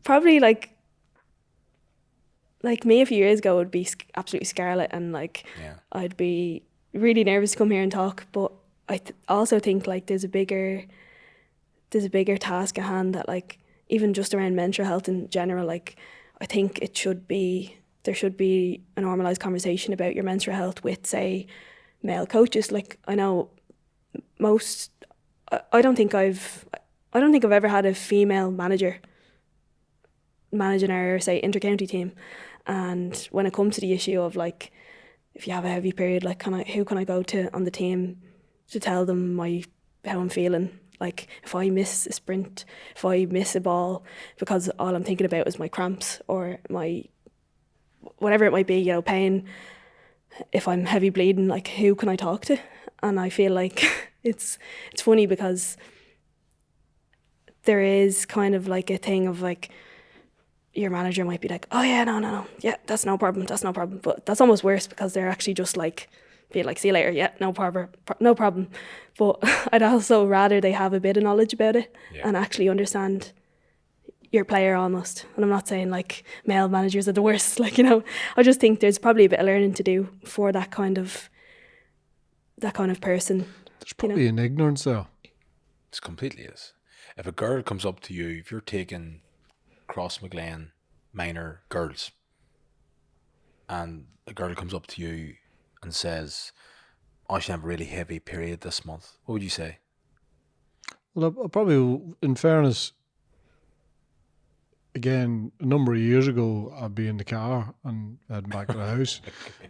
probably like like me a few years ago would be absolutely scarlet, and like Yeah. I'd be really nervous to come here and talk. But I also think like there's a bigger task at hand, that like even just around menstrual health in general, like I think there should be a normalized conversation about your menstrual health with, say, male coaches. Like I know most, I don't think I've ever had a female manager managing our, say, intercounty team. And when it comes to the issue of like, if you have a heavy period, like who can I go to on the team to tell them how I'm feeling? Like if I miss a sprint, if I miss a ball, because all I'm thinking about is my cramps or my whatever it might be, pain. If I'm heavy bleeding, like who can I talk to? And I feel like it's funny because there is kind of like a thing of like, your manager might be like, oh yeah, no, yeah, that's no problem. But that's almost worse, because they're actually just like, be like, see you later, yeah, no problem. But I'd also rather they have a bit of knowledge about it and actually understand your player almost. And I'm not saying like male managers are the worst, like, I just think there's probably a bit of learning to do for that kind of person. There's probably an ignorance there. It completely is. If a girl comes up to you, if you're taking Cross McGlen minor girls, and a girl comes up to you and says, I should have a really heavy period this month, what would you say? Well, I probably, in fairness, again, a number of years ago, I'd be in the car and heading back to the house.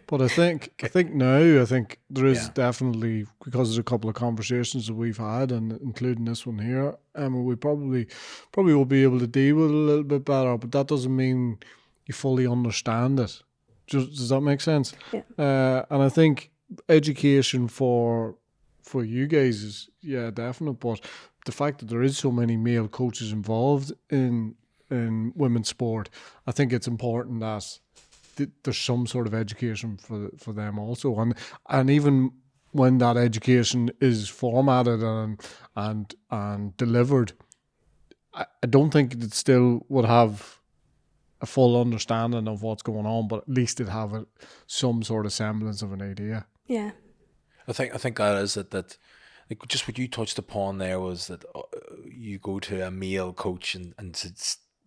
But I think now, there is definitely, because there's a couple of conversations that we've had, and including this one here, we probably will be able to deal with it a little bit better. But that doesn't mean you fully understand it. Does that make sense? Yeah. And I think education for you guys is definite. But the fact that there is so many male coaches involved in women's sport, I think it's important that there's some sort of education for them also, and even when that education is formatted and delivered, I don't think it still would have a full understanding of what's going on, but at least it have some sort of semblance of an idea. Yeah. I think that is it. That like just what you touched upon there was that you go to a male coach and to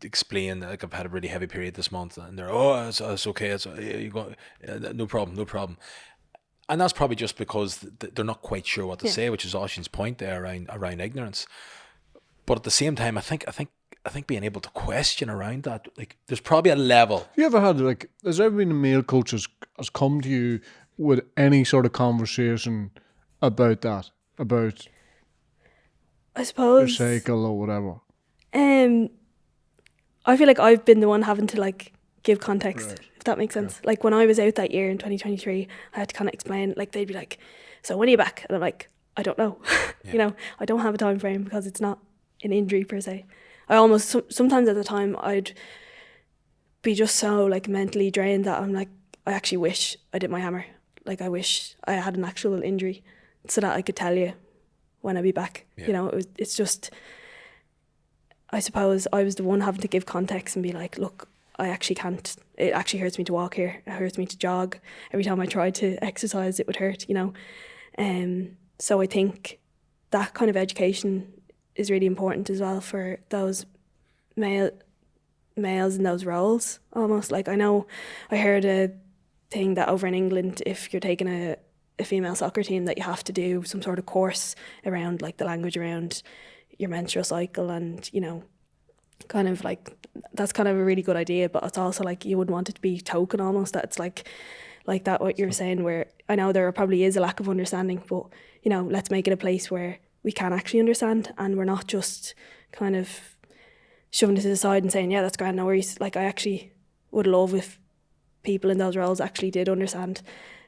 explain, like, I've had a really heavy period this month, and they're, it's okay, you go, no problem, and that's probably just because they're not quite sure what to say, which is Oisín's point there around ignorance. But at the same time, I think being able to question around that, like, there's probably a level. You ever had, like, has there been a male coach has come to you with any sort of conversation about that, about, I suppose, your cycle or whatever? I feel like I've been the one having to like give context, if that makes sense. Like when I was out that year in 2023, I had to kind of explain, like they'd be like, so when are you back? And I'm like, I don't know. I don't have a time frame, because it's not an injury per se. I almost, sometimes at the time, I'd be just so like mentally drained that I'm like, I actually wish I did my hammer. Like I wish I had an actual injury so that I could tell you when I'd be back. It's just, I suppose I was the one having to give context and be like, look, I actually can't. It actually hurts me to walk here. It hurts me to jog. Every time I tried to exercise, it would hurt, So I think that kind of education is really important as well for those males in those roles. Almost like, I know I heard a thing that over in England, if you're taking a female soccer team, that you have to do some sort of course around like the language around your menstrual cycle, and kind of like, that's kind of a really good idea, but it's also like you wouldn't want it to be token almost, that it's like that what you're saying, where I know there probably is a lack of understanding, but let's make it a place where we can actually understand, and we're not just kind of shoving it to the side and saying, yeah, that's grand, no worries. Like I actually would love if people in those roles actually did understand,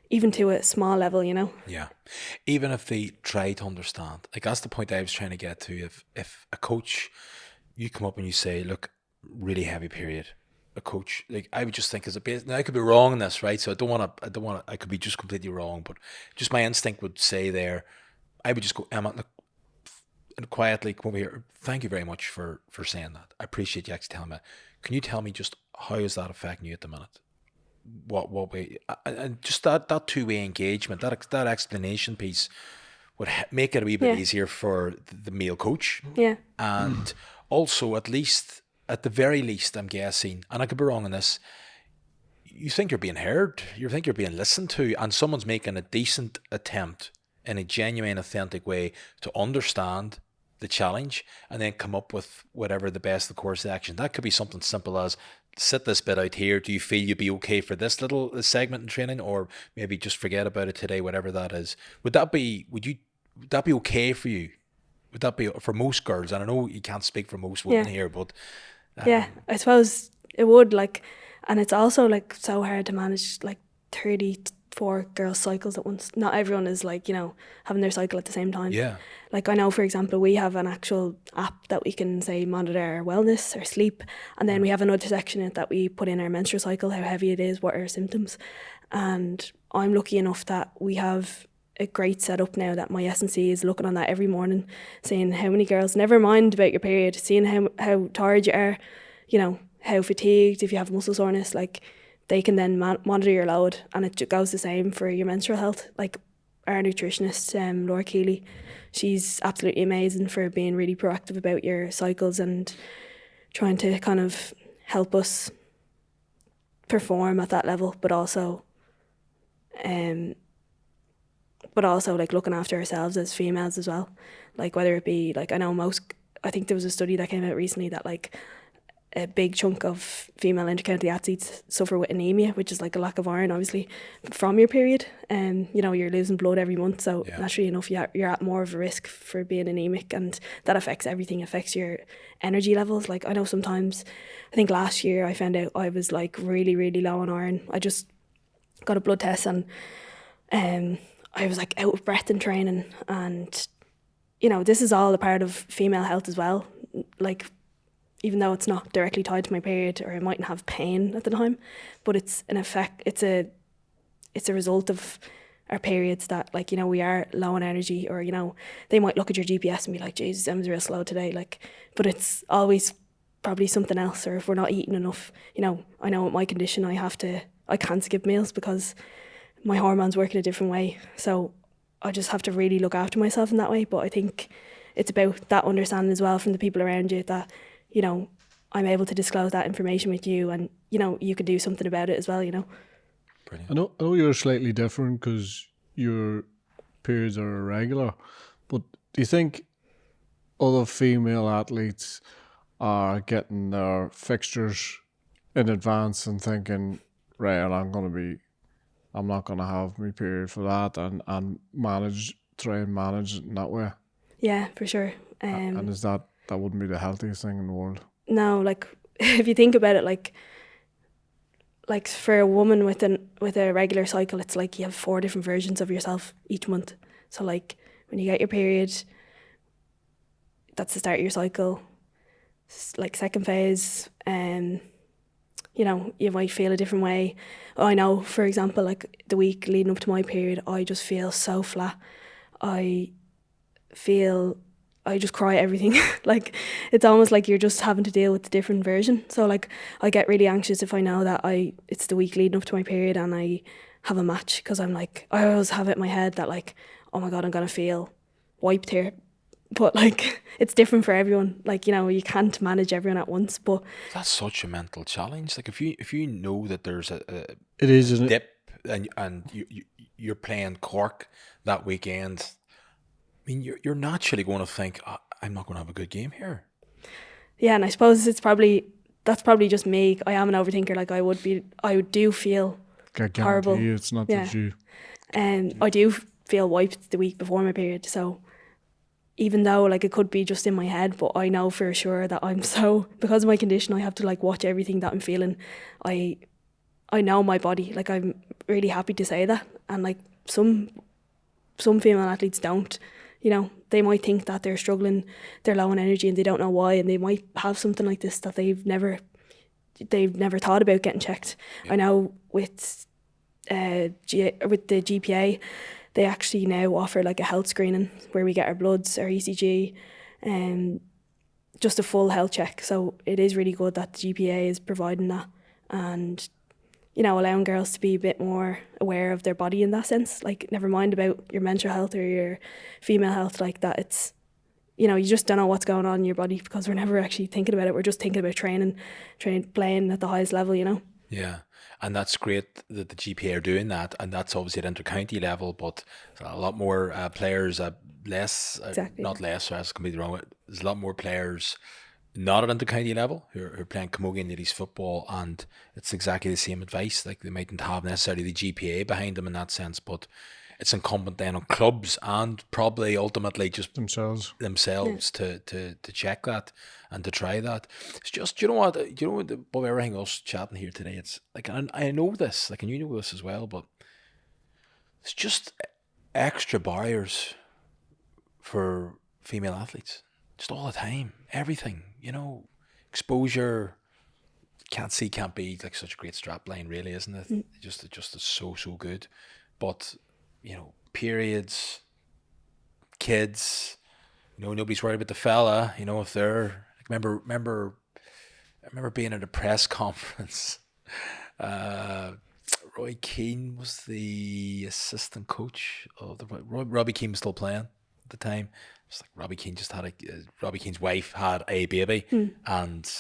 even to a small level, Yeah. Even if they try to understand. Like, that's the point I was trying to get to. If a coach, you come up and you say, look, really heavy period, a coach, like, I would just think as a base, now I could be wrong in this, right? So I could be just completely wrong, but just my instinct would say there, I would just go, Emma, look, and quietly come over here. Thank you very much for saying that. I appreciate you actually telling me. Can you tell me just how is that affecting you at the minute? what way, and just that two-way engagement, that explanation piece would make it a wee bit easier for the male coach. Yeah. And also, at the very least, I'm guessing, and I could be wrong on this, you think you're being heard, you think you're being listened to, and someone's making a decent attempt in a genuine, authentic way to understand the challenge and then come up with whatever the best course of action. That could be something simple as, sit this bit out here. Do you feel you'd be okay for this little segment in training, or maybe just forget about it today, whatever that is? Would that be okay for you? Would that be for most girls? And I know you can't speak for most women here, but yeah, I suppose it would, like, and it's also like so hard to manage like 34 girls' cycles at once. Not everyone is like, you know, having their cycle at the same time. Yeah. Like, I know, for example, we have an actual app that we can say monitor our wellness, our sleep, and then we have another section in it that we put in our menstrual cycle, how heavy it is, what are our symptoms. And I'm lucky enough that we have a great setup now that my S&C is looking on that every morning, saying how many girls, never mind about your period, seeing how tired you are, you know, how fatigued, if you have muscle soreness, like they can then monitor your load, and it goes the same for your menstrual health. Like our nutritionist, Laura Keeley, she's absolutely amazing for being really proactive about your cycles and trying to kind of help us perform at that level, but also like looking after ourselves as females as well. Like whether it be like, I think there was a study that came out recently that like a big chunk of female intercounty athletes suffer with anemia, which is like a lack of iron, obviously, from your period. And you know, you're losing blood every month, so naturally enough, you're at more of a risk for being anemic, and that affects everything. It affects your energy levels. Like I know sometimes, I think last year I found out I was like really, really low on iron. I just got a blood test, and I was like out of breath in training, and you know, this is all a part of female health as well. Like, even though it's not directly tied to my period, or I mightn't have pain at the time, but it's an effect. It's a result of our periods that, like, you know, we are low on energy, or you know, they might look at your GPS and be like, Jesus, Emma's real slow today. Like, but it's always probably something else, or if we're not eating enough. You know, I know with my condition, I can't skip meals because my hormones work in a different way. So I just have to really look after myself in that way. But I think it's about that understanding as well from the people around you that, you know, I'm able to disclose that information with you, and you know, you could do something about it as well, you know. Brilliant. I know you're slightly different because your periods are irregular, but do you think other female athletes are getting their fixtures in advance and thinking, right, I'm not going to have my period for that, and try and manage it in that way? Yeah, for sure. And is that wouldn't be the healthiest thing in the world? No, like if you think about it, like for a woman with a regular cycle, it's like you have 4 different versions of yourself each month. So like when you get your period, that's the start of your cycle. Like second phase, you know, you might feel a different way. I know, for example, like the week leading up to my period, I just feel so flat. I just cry at everything. Like it's almost like you're just having to deal with the different version. So like I get really anxious if I know that it's the week leading up to my period and I have a match, because I'm like, I always have it in my head that like, oh my God, I'm gonna feel wiped here. But like it's different for everyone. Like, you know, you can't manage everyone at once. But that's such a mental challenge. Like if you know that there's it is, isn't dip and you're playing Cork that weekend, I mean, you're naturally going to think, I'm not going to have a good game here. Yeah, and I suppose that's probably just me. I am an overthinker. Like I do feel horrible. It's not just you. I do feel wiped the week before my period. So even though like it could be just in my head, but I know for sure that because of my condition, I have to like watch everything that I'm feeling. I know my body. Like I'm really happy to say that. And like some female athletes don't. You know, they might think that they're struggling, they're low on energy, and they don't know why, and they might have something like this that they've never thought about getting checked. Yeah. I know with the GPA, they actually now offer like a health screening where we get our bloods, our ECG, and just a full health check. So it is really good that the GPA is providing that, and you know, allowing girls to be a bit more aware of their body in that sense. Like, never mind about your mental health or your female health, like that. It's, you know, you just don't know what's going on in your body because we're never actually thinking about it. We're just thinking about training, playing at the highest level, you know. Yeah, and that's great that the GPA are doing that, and that's obviously at inter-county level, but a lot more players, Exactly. not less, so that's completely wrong. There's a lot more players not at inter-county level who are playing Camogie and ladies football, and it's exactly the same advice. Like, they mightn't have necessarily the GPA behind them in that sense, but it's incumbent then on clubs and probably ultimately just themselves to check that and to try that. It's just, you know what, above everything else chatting here today, it's like, and I know this, like, and you know this as well, but it's just extra barriers for female athletes, just all the time, everything, you know, exposure, can't see, can't be, like, such a great strap line, really, isn't it? It just is so good, but, you know, periods, kids, you know, nobody's worried about the fella, you know, if they're, like, I remember being at a press conference. Roy Keane was the assistant coach of Robbie Keane was still playing at the time. It's like Robbie Keane Robbie Keane's wife had a baby, and,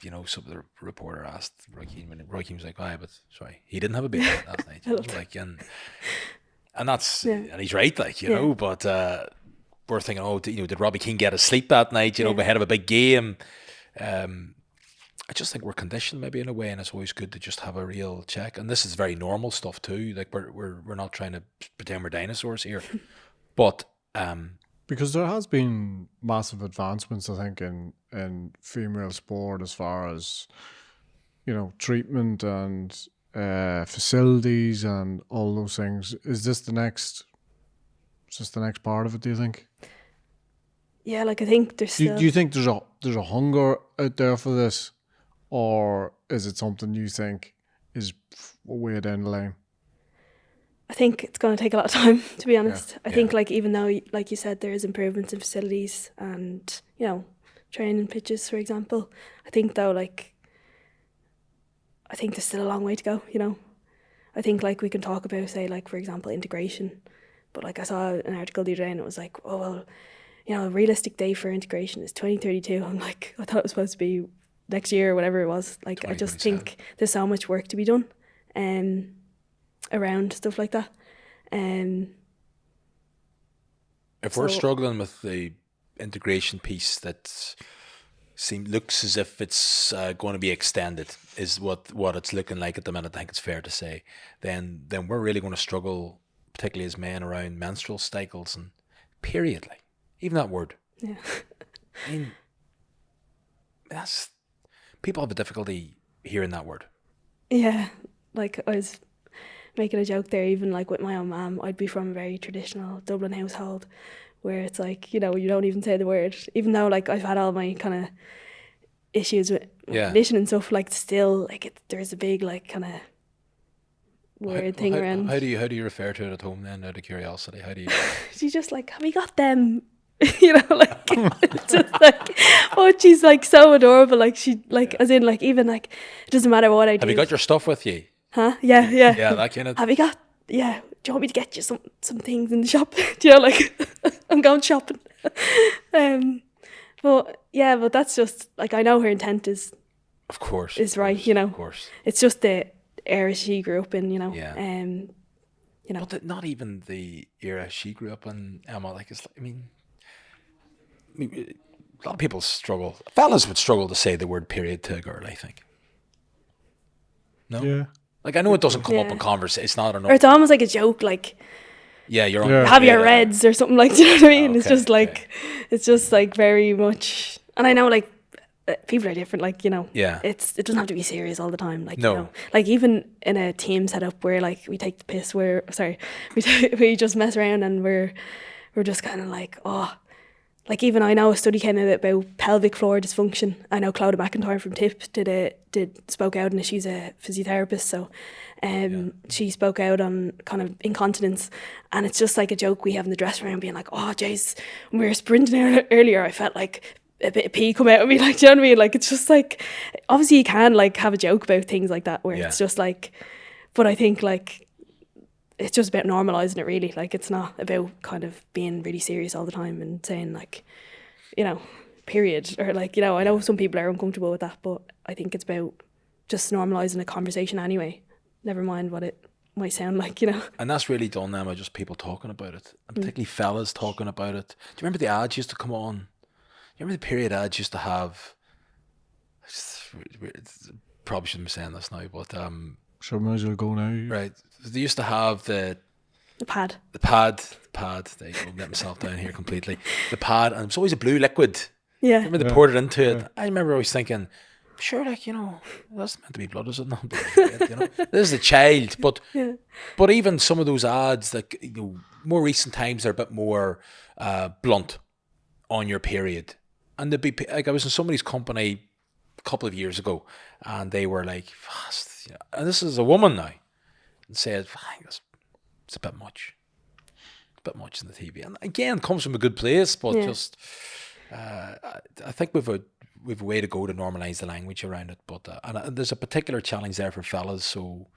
you know, some of the reporter asked Roy Keane, when Roy Keane was like, "Why? But sorry, he didn't have a baby last night." I was like, and that's, and he's right, like, you know, but we're thinking, oh, you know, did Robbie Keane get a sleep that night, you know, ahead of a big game? I just think we're conditioned maybe in a way, and it's always good to just have a real check. And this is very normal stuff too. Like, we're not trying to pretend we're dinosaurs here, but because there has been massive advancements, I think, in female sport as far as, you know, treatment and facilities and all those things. Is this the next part of it, do you think? Yeah, like, I think there's still... Do you think there's a hunger out there for this, or is it something you think is way down the line? I think it's going to take a lot of time, to be honest. I think, like, even though, like you said, there is improvements in facilities and, you know, training pitches, for example, I think, though, like, I think there's still a long way to go, you know. I think, like, we can talk about, say, like, for example, integration, but, like, I saw an article the other day and it was like, oh, well, you know, a realistic day for integration is 2032. I'm like, I thought it was supposed to be next year or whatever it was. Like, I just think there's so much work to be done around stuff like that. If we're struggling with the integration piece that looks as if it's going to be extended, is what it's looking like at the minute, I think it's fair to say, then we're really going to struggle, particularly as men, around menstrual cycles and period, like, even that word. Yeah. I mean, people have a difficulty hearing that word. Yeah, like, I was making a joke there, even, like, with my own mum. I'd be from a very traditional Dublin household where it's like, you know, you don't even say the word, even though, like, I've had all my kind of issues with condition and stuff, like, still, like, there's a big, like, kind of weird thing around. How do you refer to it at home then, out of curiosity? How do you... She's just like, have you got them? You know, like, it's just like, oh, she's, like, so adorable. Like, she, like, as in, like, even, like, it doesn't matter what I do. Have you got your stuff with you? Huh? Yeah. Yeah, that kind of... Have you got... Yeah. Do you want me to get you some things in the shop? Do you know, like, I'm going shopping. But that's just, like, I know her intent is... Of course. Is right, you know. Of course. It's just the era she grew up in, you know. Yeah. You know. But not even the era she grew up in, Emma. Like, it's like, I mean, a lot of people struggle. Fellas would struggle to say the word period to a girl, I think. No? Yeah. Like, I know it doesn't come up in conversation. It's not enough. Or it's almost like a joke, like, yeah, you're on. Yeah. have your reds or something, like, do you know what I mean? Okay, it's just like, it's just, like, very much, and I know, like, people are different, like, you know. Yeah. It doesn't have to be serious all the time, like, No. you know. Like, even in a team setup where, like, we take the piss, we just mess around and we're just kind of like, oh, like, even I know a study came out about pelvic floor dysfunction. I know Clodagh McIntyre from TIP spoke out, and she's a physiotherapist, so she spoke out on kind of incontinence, and it's just like a joke we have in the dressing room, being like, oh, jeez, when we were sprinting earlier, I felt like a bit of pee come out of me, like, do you know what I mean? Like, it's just like, obviously you can like have a joke about things like that where it's just like, but I think like it's just about normalizing it really. Like, it's not about kind of being really serious all the time and saying like, you know, period, or like, you know, I know some people are uncomfortable with that, but I think it's about just normalizing a conversation anyway, never mind what it might sound like, you know. And that's really done now by just people talking about it, and particularly fellas talking about it. Do you remember the ads used to come on? You remember the period ads used to have? Probably shouldn't be saying this now, but So we might as well go now. right, they used to have the pad. There you go, let myself down here completely. The pad, and it was always a blue liquid. Yeah. Remember they poured it into it. I remember always thinking, sure, like, you know, that's meant to be blood, is it not? You know, this is a child, but even some of those ads, like, you know, more recent times, they're a bit more blunt on your period. And they'd be like, I was in somebody's company a couple of years ago, and they were like, you know, and this is a woman now, and said, I think it's a bit much. A bit much in the TV. And again, it comes from a good place, but just I think we've a way to go to normalise the language around it. But and there's a particular challenge there for fellas, so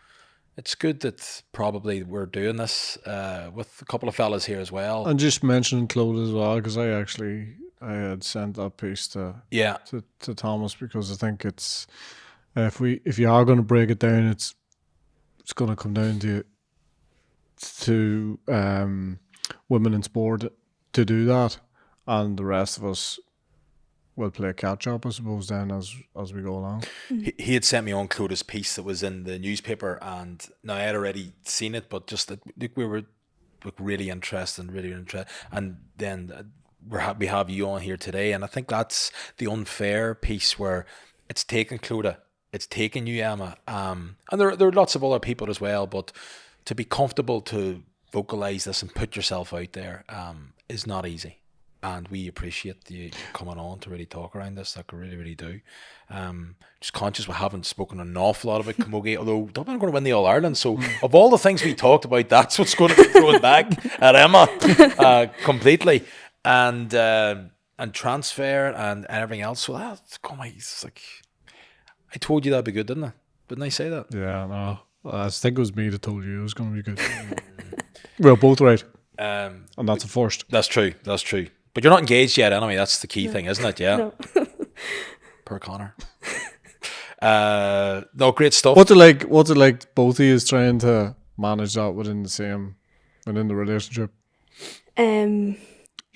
it's good that probably we're doing this with a couple of fellas here as well. And just mentioning Claude as well, because I had sent that piece to Thomas, because I think it's if you are going to break it down, it's going to come down to women in sport to do that, and the rest of us will play catch up, I suppose, then as we go along. He had sent me on Claude's piece that was in the newspaper, and now I had already seen it, but just that we were really interested, and then we have you on here today, and I think that's the unfair piece where it's taken Claude, it's taken you, Emma, and there are lots of other people as well, but to be comfortable to vocalize this and put yourself out there is not easy. And we appreciate you coming on to really talk around this. Like, we really, really do. Just conscious we haven't spoken an awful lot about Camogie, although Dublin are going to win the All-Ireland. So of all the things we talked about, that's what's going to be thrown back at Emma completely. And transfer and everything else. So that's it's like, I told you that'd be good, didn't I? Didn't I say that? Yeah, no. I think it was me that told you it was going to be good. We were both right. And that's a first. That's true. But you're not engaged yet anyway. That's the key thing, isn't it? Yeah. No. Poor Conor. No, great stuff. What's it like both of you is trying to manage that within the relationship? In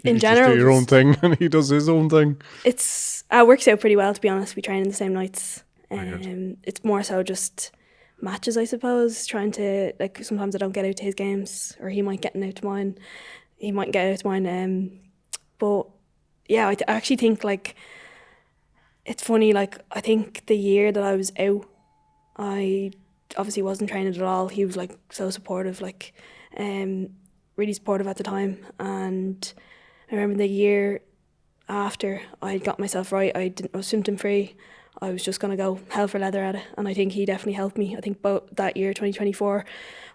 You general, just do your own thing and he does his own thing. it works out pretty well, to be honest. We train in the same nights. It's more so just matches, I suppose, trying to, like, sometimes I don't get out to his games, or he might get out to mine. He might get out to mine. But yeah, I actually think, like, it's funny, like, I think the year that I was out, I obviously wasn't training at all. He was, like, so supportive, like, really supportive at the time. And I remember the year after I got myself right, I was symptom free. I was just going to go hell for leather at it, and I think he definitely helped me. I think both that year, 2024,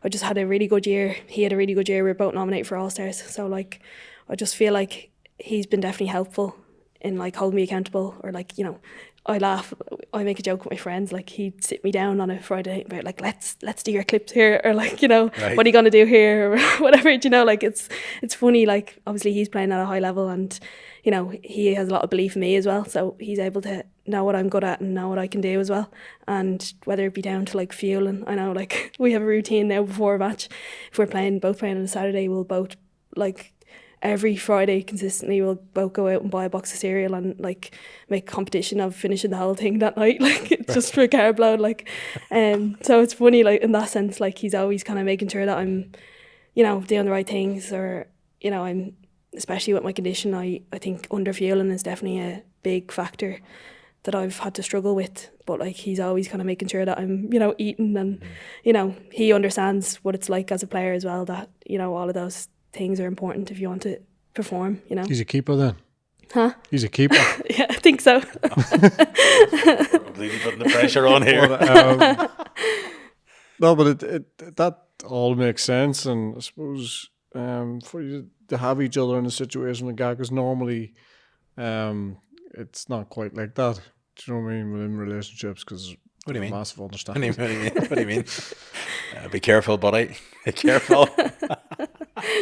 I just had a really good year. He had a really good year. We were both nominated for All-Stars. So, like, I just feel like he's been definitely helpful in, like, holding me accountable, or, like, you know, I laugh, I make a joke with my friends, like, he'd sit me down on a Friday night about, like, let's do your clips here, or, like, you know, right. What are you going to do here, or whatever, you know, like, it's funny, like, obviously he's playing at a high level, and, you know, he has a lot of belief in me as well, so he's able to know what I'm good at and know what I can do as well. And whether it be down to, like, fueling, I know, like, we have a routine now before a match. If we're both playing on a Saturday, we'll both, like, every Friday consistently we'll both go out and buy a box of cereal and, like, make a competition of finishing the whole thing that night, like, it's just for a carb load, like, so it's funny, like, in that sense, like, he's always kind of making sure that I'm, you know, doing the right things, or, you know, I'm, especially with my condition, I think under fueling is definitely a big factor that I've had to struggle with, but, like, he's always kind of making sure that I'm, you know, eating, and, you know, he understands what it's like as a player as well, that, you know, all of those things are important if you want to perform, you know. He's a keeper then? Huh? He's a keeper? Yeah, I think so. Completely putting the pressure on here. No, but it that all makes sense, and I suppose for you to have each other in a situation like that, because normally it's not quite like that. Do you know what I mean? Within relationships, because What do you mean? massive What do understanding. you mean? Be careful, buddy. Be careful.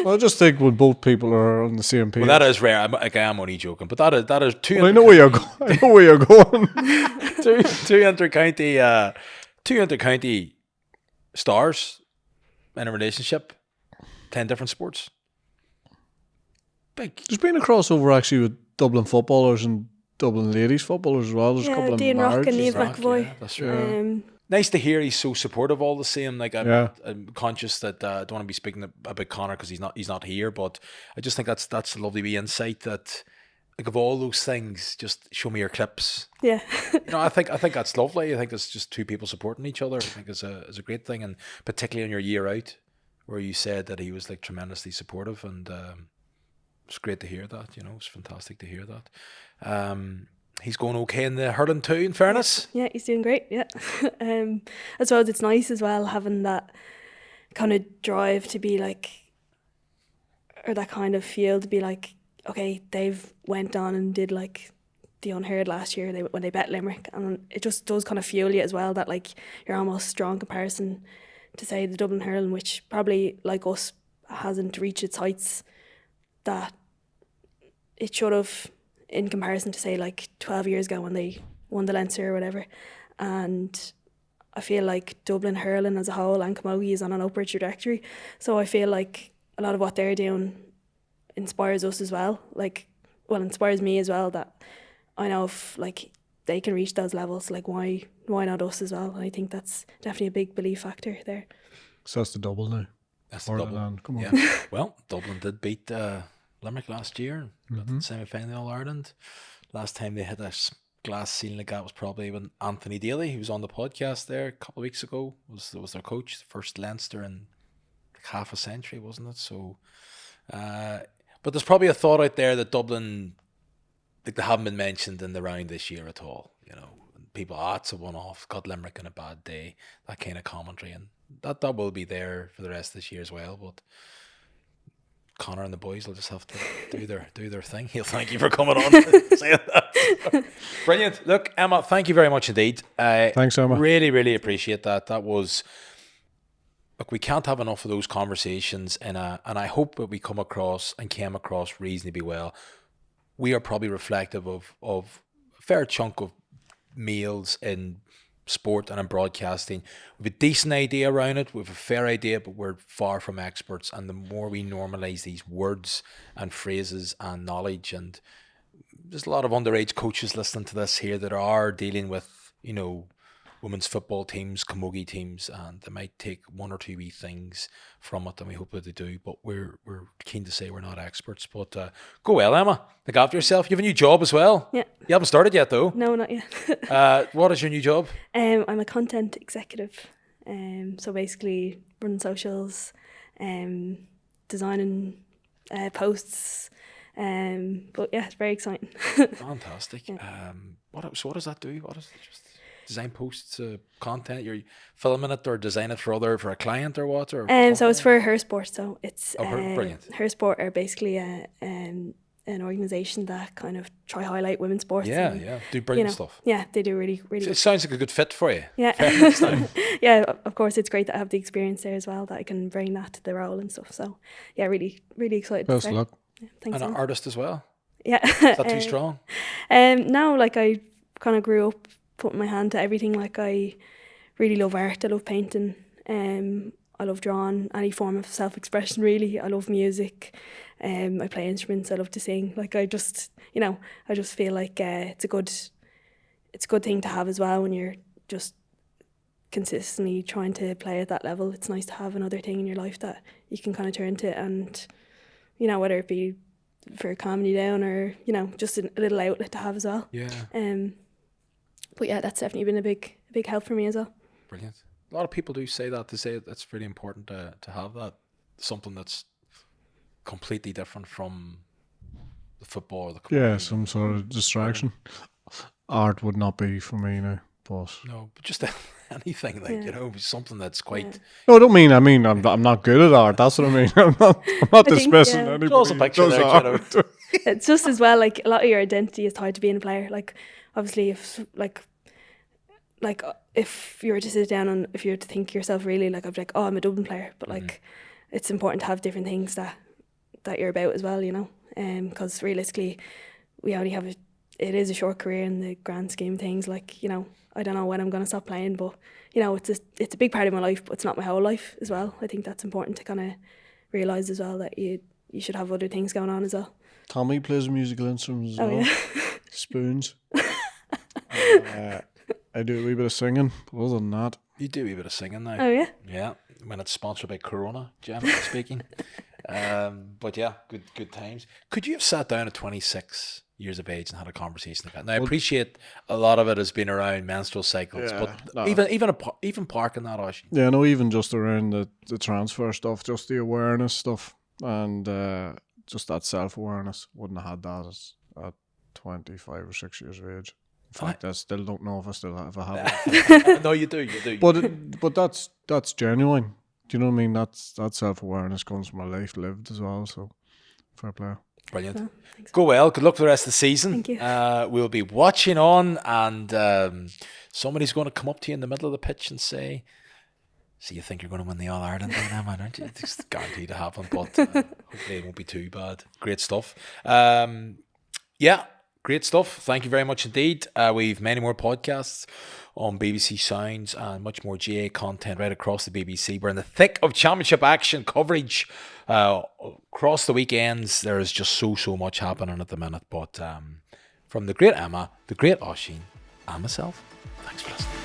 Well, I just think when both people are on the same page. Well, that is rare. I'm only joking, but that is two. Well, I know where you're going. I know where you're going. two inter-county stars in a relationship, 10 different sports. Big. There's been a crossover actually with Dublin footballers and Dublin ladies footballers as well. There's a couple of Dean Rock and marriages. Niamh McAvoy. Yeah, that's right. Nice to hear he's so supportive all the same. Like I'm conscious that I don't want to be speaking about Conor because he's not here, but I just think that's a lovely wee insight that, like, of all those things, just show me your clips. Yeah. I think that's lovely. I think it's just two people supporting each other. I think is a great thing, and particularly on your year out, where you said that he was like tremendously supportive, and it's great to hear that. It's fantastic to hear that. He's going okay in the hurling too, in fairness. Yeah, he's doing great, yeah. I suppose it's nice as well having that kind of drive to be like, or that kind of feel to be like, okay, they've went on and did like the unheard last year when they bet Limerick, and it just does kind of fuel you as well, that like you're almost drawn comparison to say the Dublin hurling, which probably like us hasn't reached its heights that it should have, in comparison to say like 12 years ago when they won the Leinster or whatever. And I feel like Dublin hurling as a whole and Camogie is on an upward trajectory. So I feel like a lot of what they're doing inspires us as well. Inspires me as well, that I know if like they can reach those levels, like why not us as well? And I think that's definitely a big belief factor there. So that's the double now. That's the double. Land. Come on. Yeah. Well, Dublin did beat Limerick last year, got to the semi-final All-Ireland. Last time they hit a glass ceiling like that was probably when Anthony Daly, who was on the podcast there a couple of weeks ago, was their coach, the first Leinster in like half a century, wasn't it? So, but there's probably a thought out there that Dublin, like, they haven't been mentioned in the round this year at all. People, it's a one-off, got Limerick on a bad day, that kind of commentary, and that will be there for the rest of this year as well. But Conor and the boys will just have to do their thing. He'll thank you for coming on and saying that. Brilliant. Look, Emma, thank you very much indeed. Thanks, Emma. Really, really appreciate that. That was, look, we can't have enough of those conversations, and I hope that we came across reasonably well. We are probably reflective of a fair chunk of males in sport and in broadcasting. We have a decent idea around it, we have a fair idea, but we're far from experts. And the more we normalise these words and phrases and knowledge, and there's a lot of underage coaches listening to this here that are dealing with, women's football teams, camogie teams, and they might take one or two wee things from it, and we hope that they do. But we're keen to say we're not experts. But go well, Emma. Look after yourself. You have a new job as well. Yeah. You haven't started yet, though. No, not yet. What is your new job? I'm a content executive. So basically running socials, designing posts. But yeah, it's very exciting. Fantastic. Yeah. What does that do? What is it? Just design posts, content? You're filming it or design it for a client or what? Or so it's for Her Sport. So it's brilliant. Her Sport are basically an organisation that kind of try highlight women's sports. Yeah. Do brilliant stuff. Yeah, they do really, really. It sounds like a good fit for you. Yeah. Yeah, of course, it's great that I have the experience there as well, that I can bring that to the role and stuff. So yeah, really, really excited. Best of luck. Yeah, thanks. And an artist as well. Yeah. Is that too strong? No, like I kind of grew up putting my hand to everything. Like I really love art. I love painting. I love drawing, any form of self-expression really. I love music. I play instruments. I love to sing. Like I just feel like it's a good thing to have as well when you're just consistently trying to play at that level. It's nice to have another thing in your life that you can kind of turn to, and whether it be for calming you down or just a little outlet to have as well. Yeah. But yeah, that's definitely been a big help for me as well. Brilliant. A lot of people do say that. They say that's really important to have that, something that's completely different from the football or the comedy. Yeah, some sort of distraction. Art would not be for me now, but no, but just anything something that's quite. No, I don't mean. I mean, I'm not good at art. That's what I mean. I'm not dismissing anybody. Draws a picture who does there, art. It's just as well, like, a lot of your identity is tied to being a player. Like, obviously, if if you were to sit down and if you were to think yourself really, like, I'd be like, oh, I'm a Dublin player. But like, it's important to have different things that you're about as well, you know. Because realistically, we only have it is a short career in the grand scheme of things. Like, you know, I don't know when I'm going to stop playing, but you know, it's a big part of my life, but it's not my whole life as well. I think that's important to kind of realise as well, that you should have other things going on as well. Tommy plays musical instruments as well. Yeah. Spoons. I do a wee bit of singing, but other than that. You do a wee bit of singing now. Oh yeah? Yeah, when it's sponsored by Corona, generally speaking. But yeah, good times. Could you have sat down at 26 years of age and had a conversation about it? Now, I appreciate a lot of it has been around menstrual cycles, but even parking that, Osh. Yeah, no, even just around the transfer stuff, just the awareness stuff, and just that self-awareness. Wouldn't have had that at 25 or 6 years of age. In fact, I still don't know if I have it. No, you do. But that's genuine. Do you know what I mean? That self-awareness comes from a life lived as well. So, fair play. Brilliant. Oh, thanks. Go well. Good luck for the rest of the season. Thank you. We'll be watching on, and somebody's going to come up to you in the middle of the pitch and say, "So you think you're going to win the All Ireland now, man? Aren't you?" It's guaranteed to happen, but hopefully it won't be too bad. Great stuff. Yeah. Great stuff. Thank you very much indeed. We've many more podcasts on BBC Sounds and much more GAA content right across the BBC. We're in the thick of championship action coverage across the weekends. There is just so much happening at the minute. But from the great Emma, the great Oisín, and myself, thanks for listening.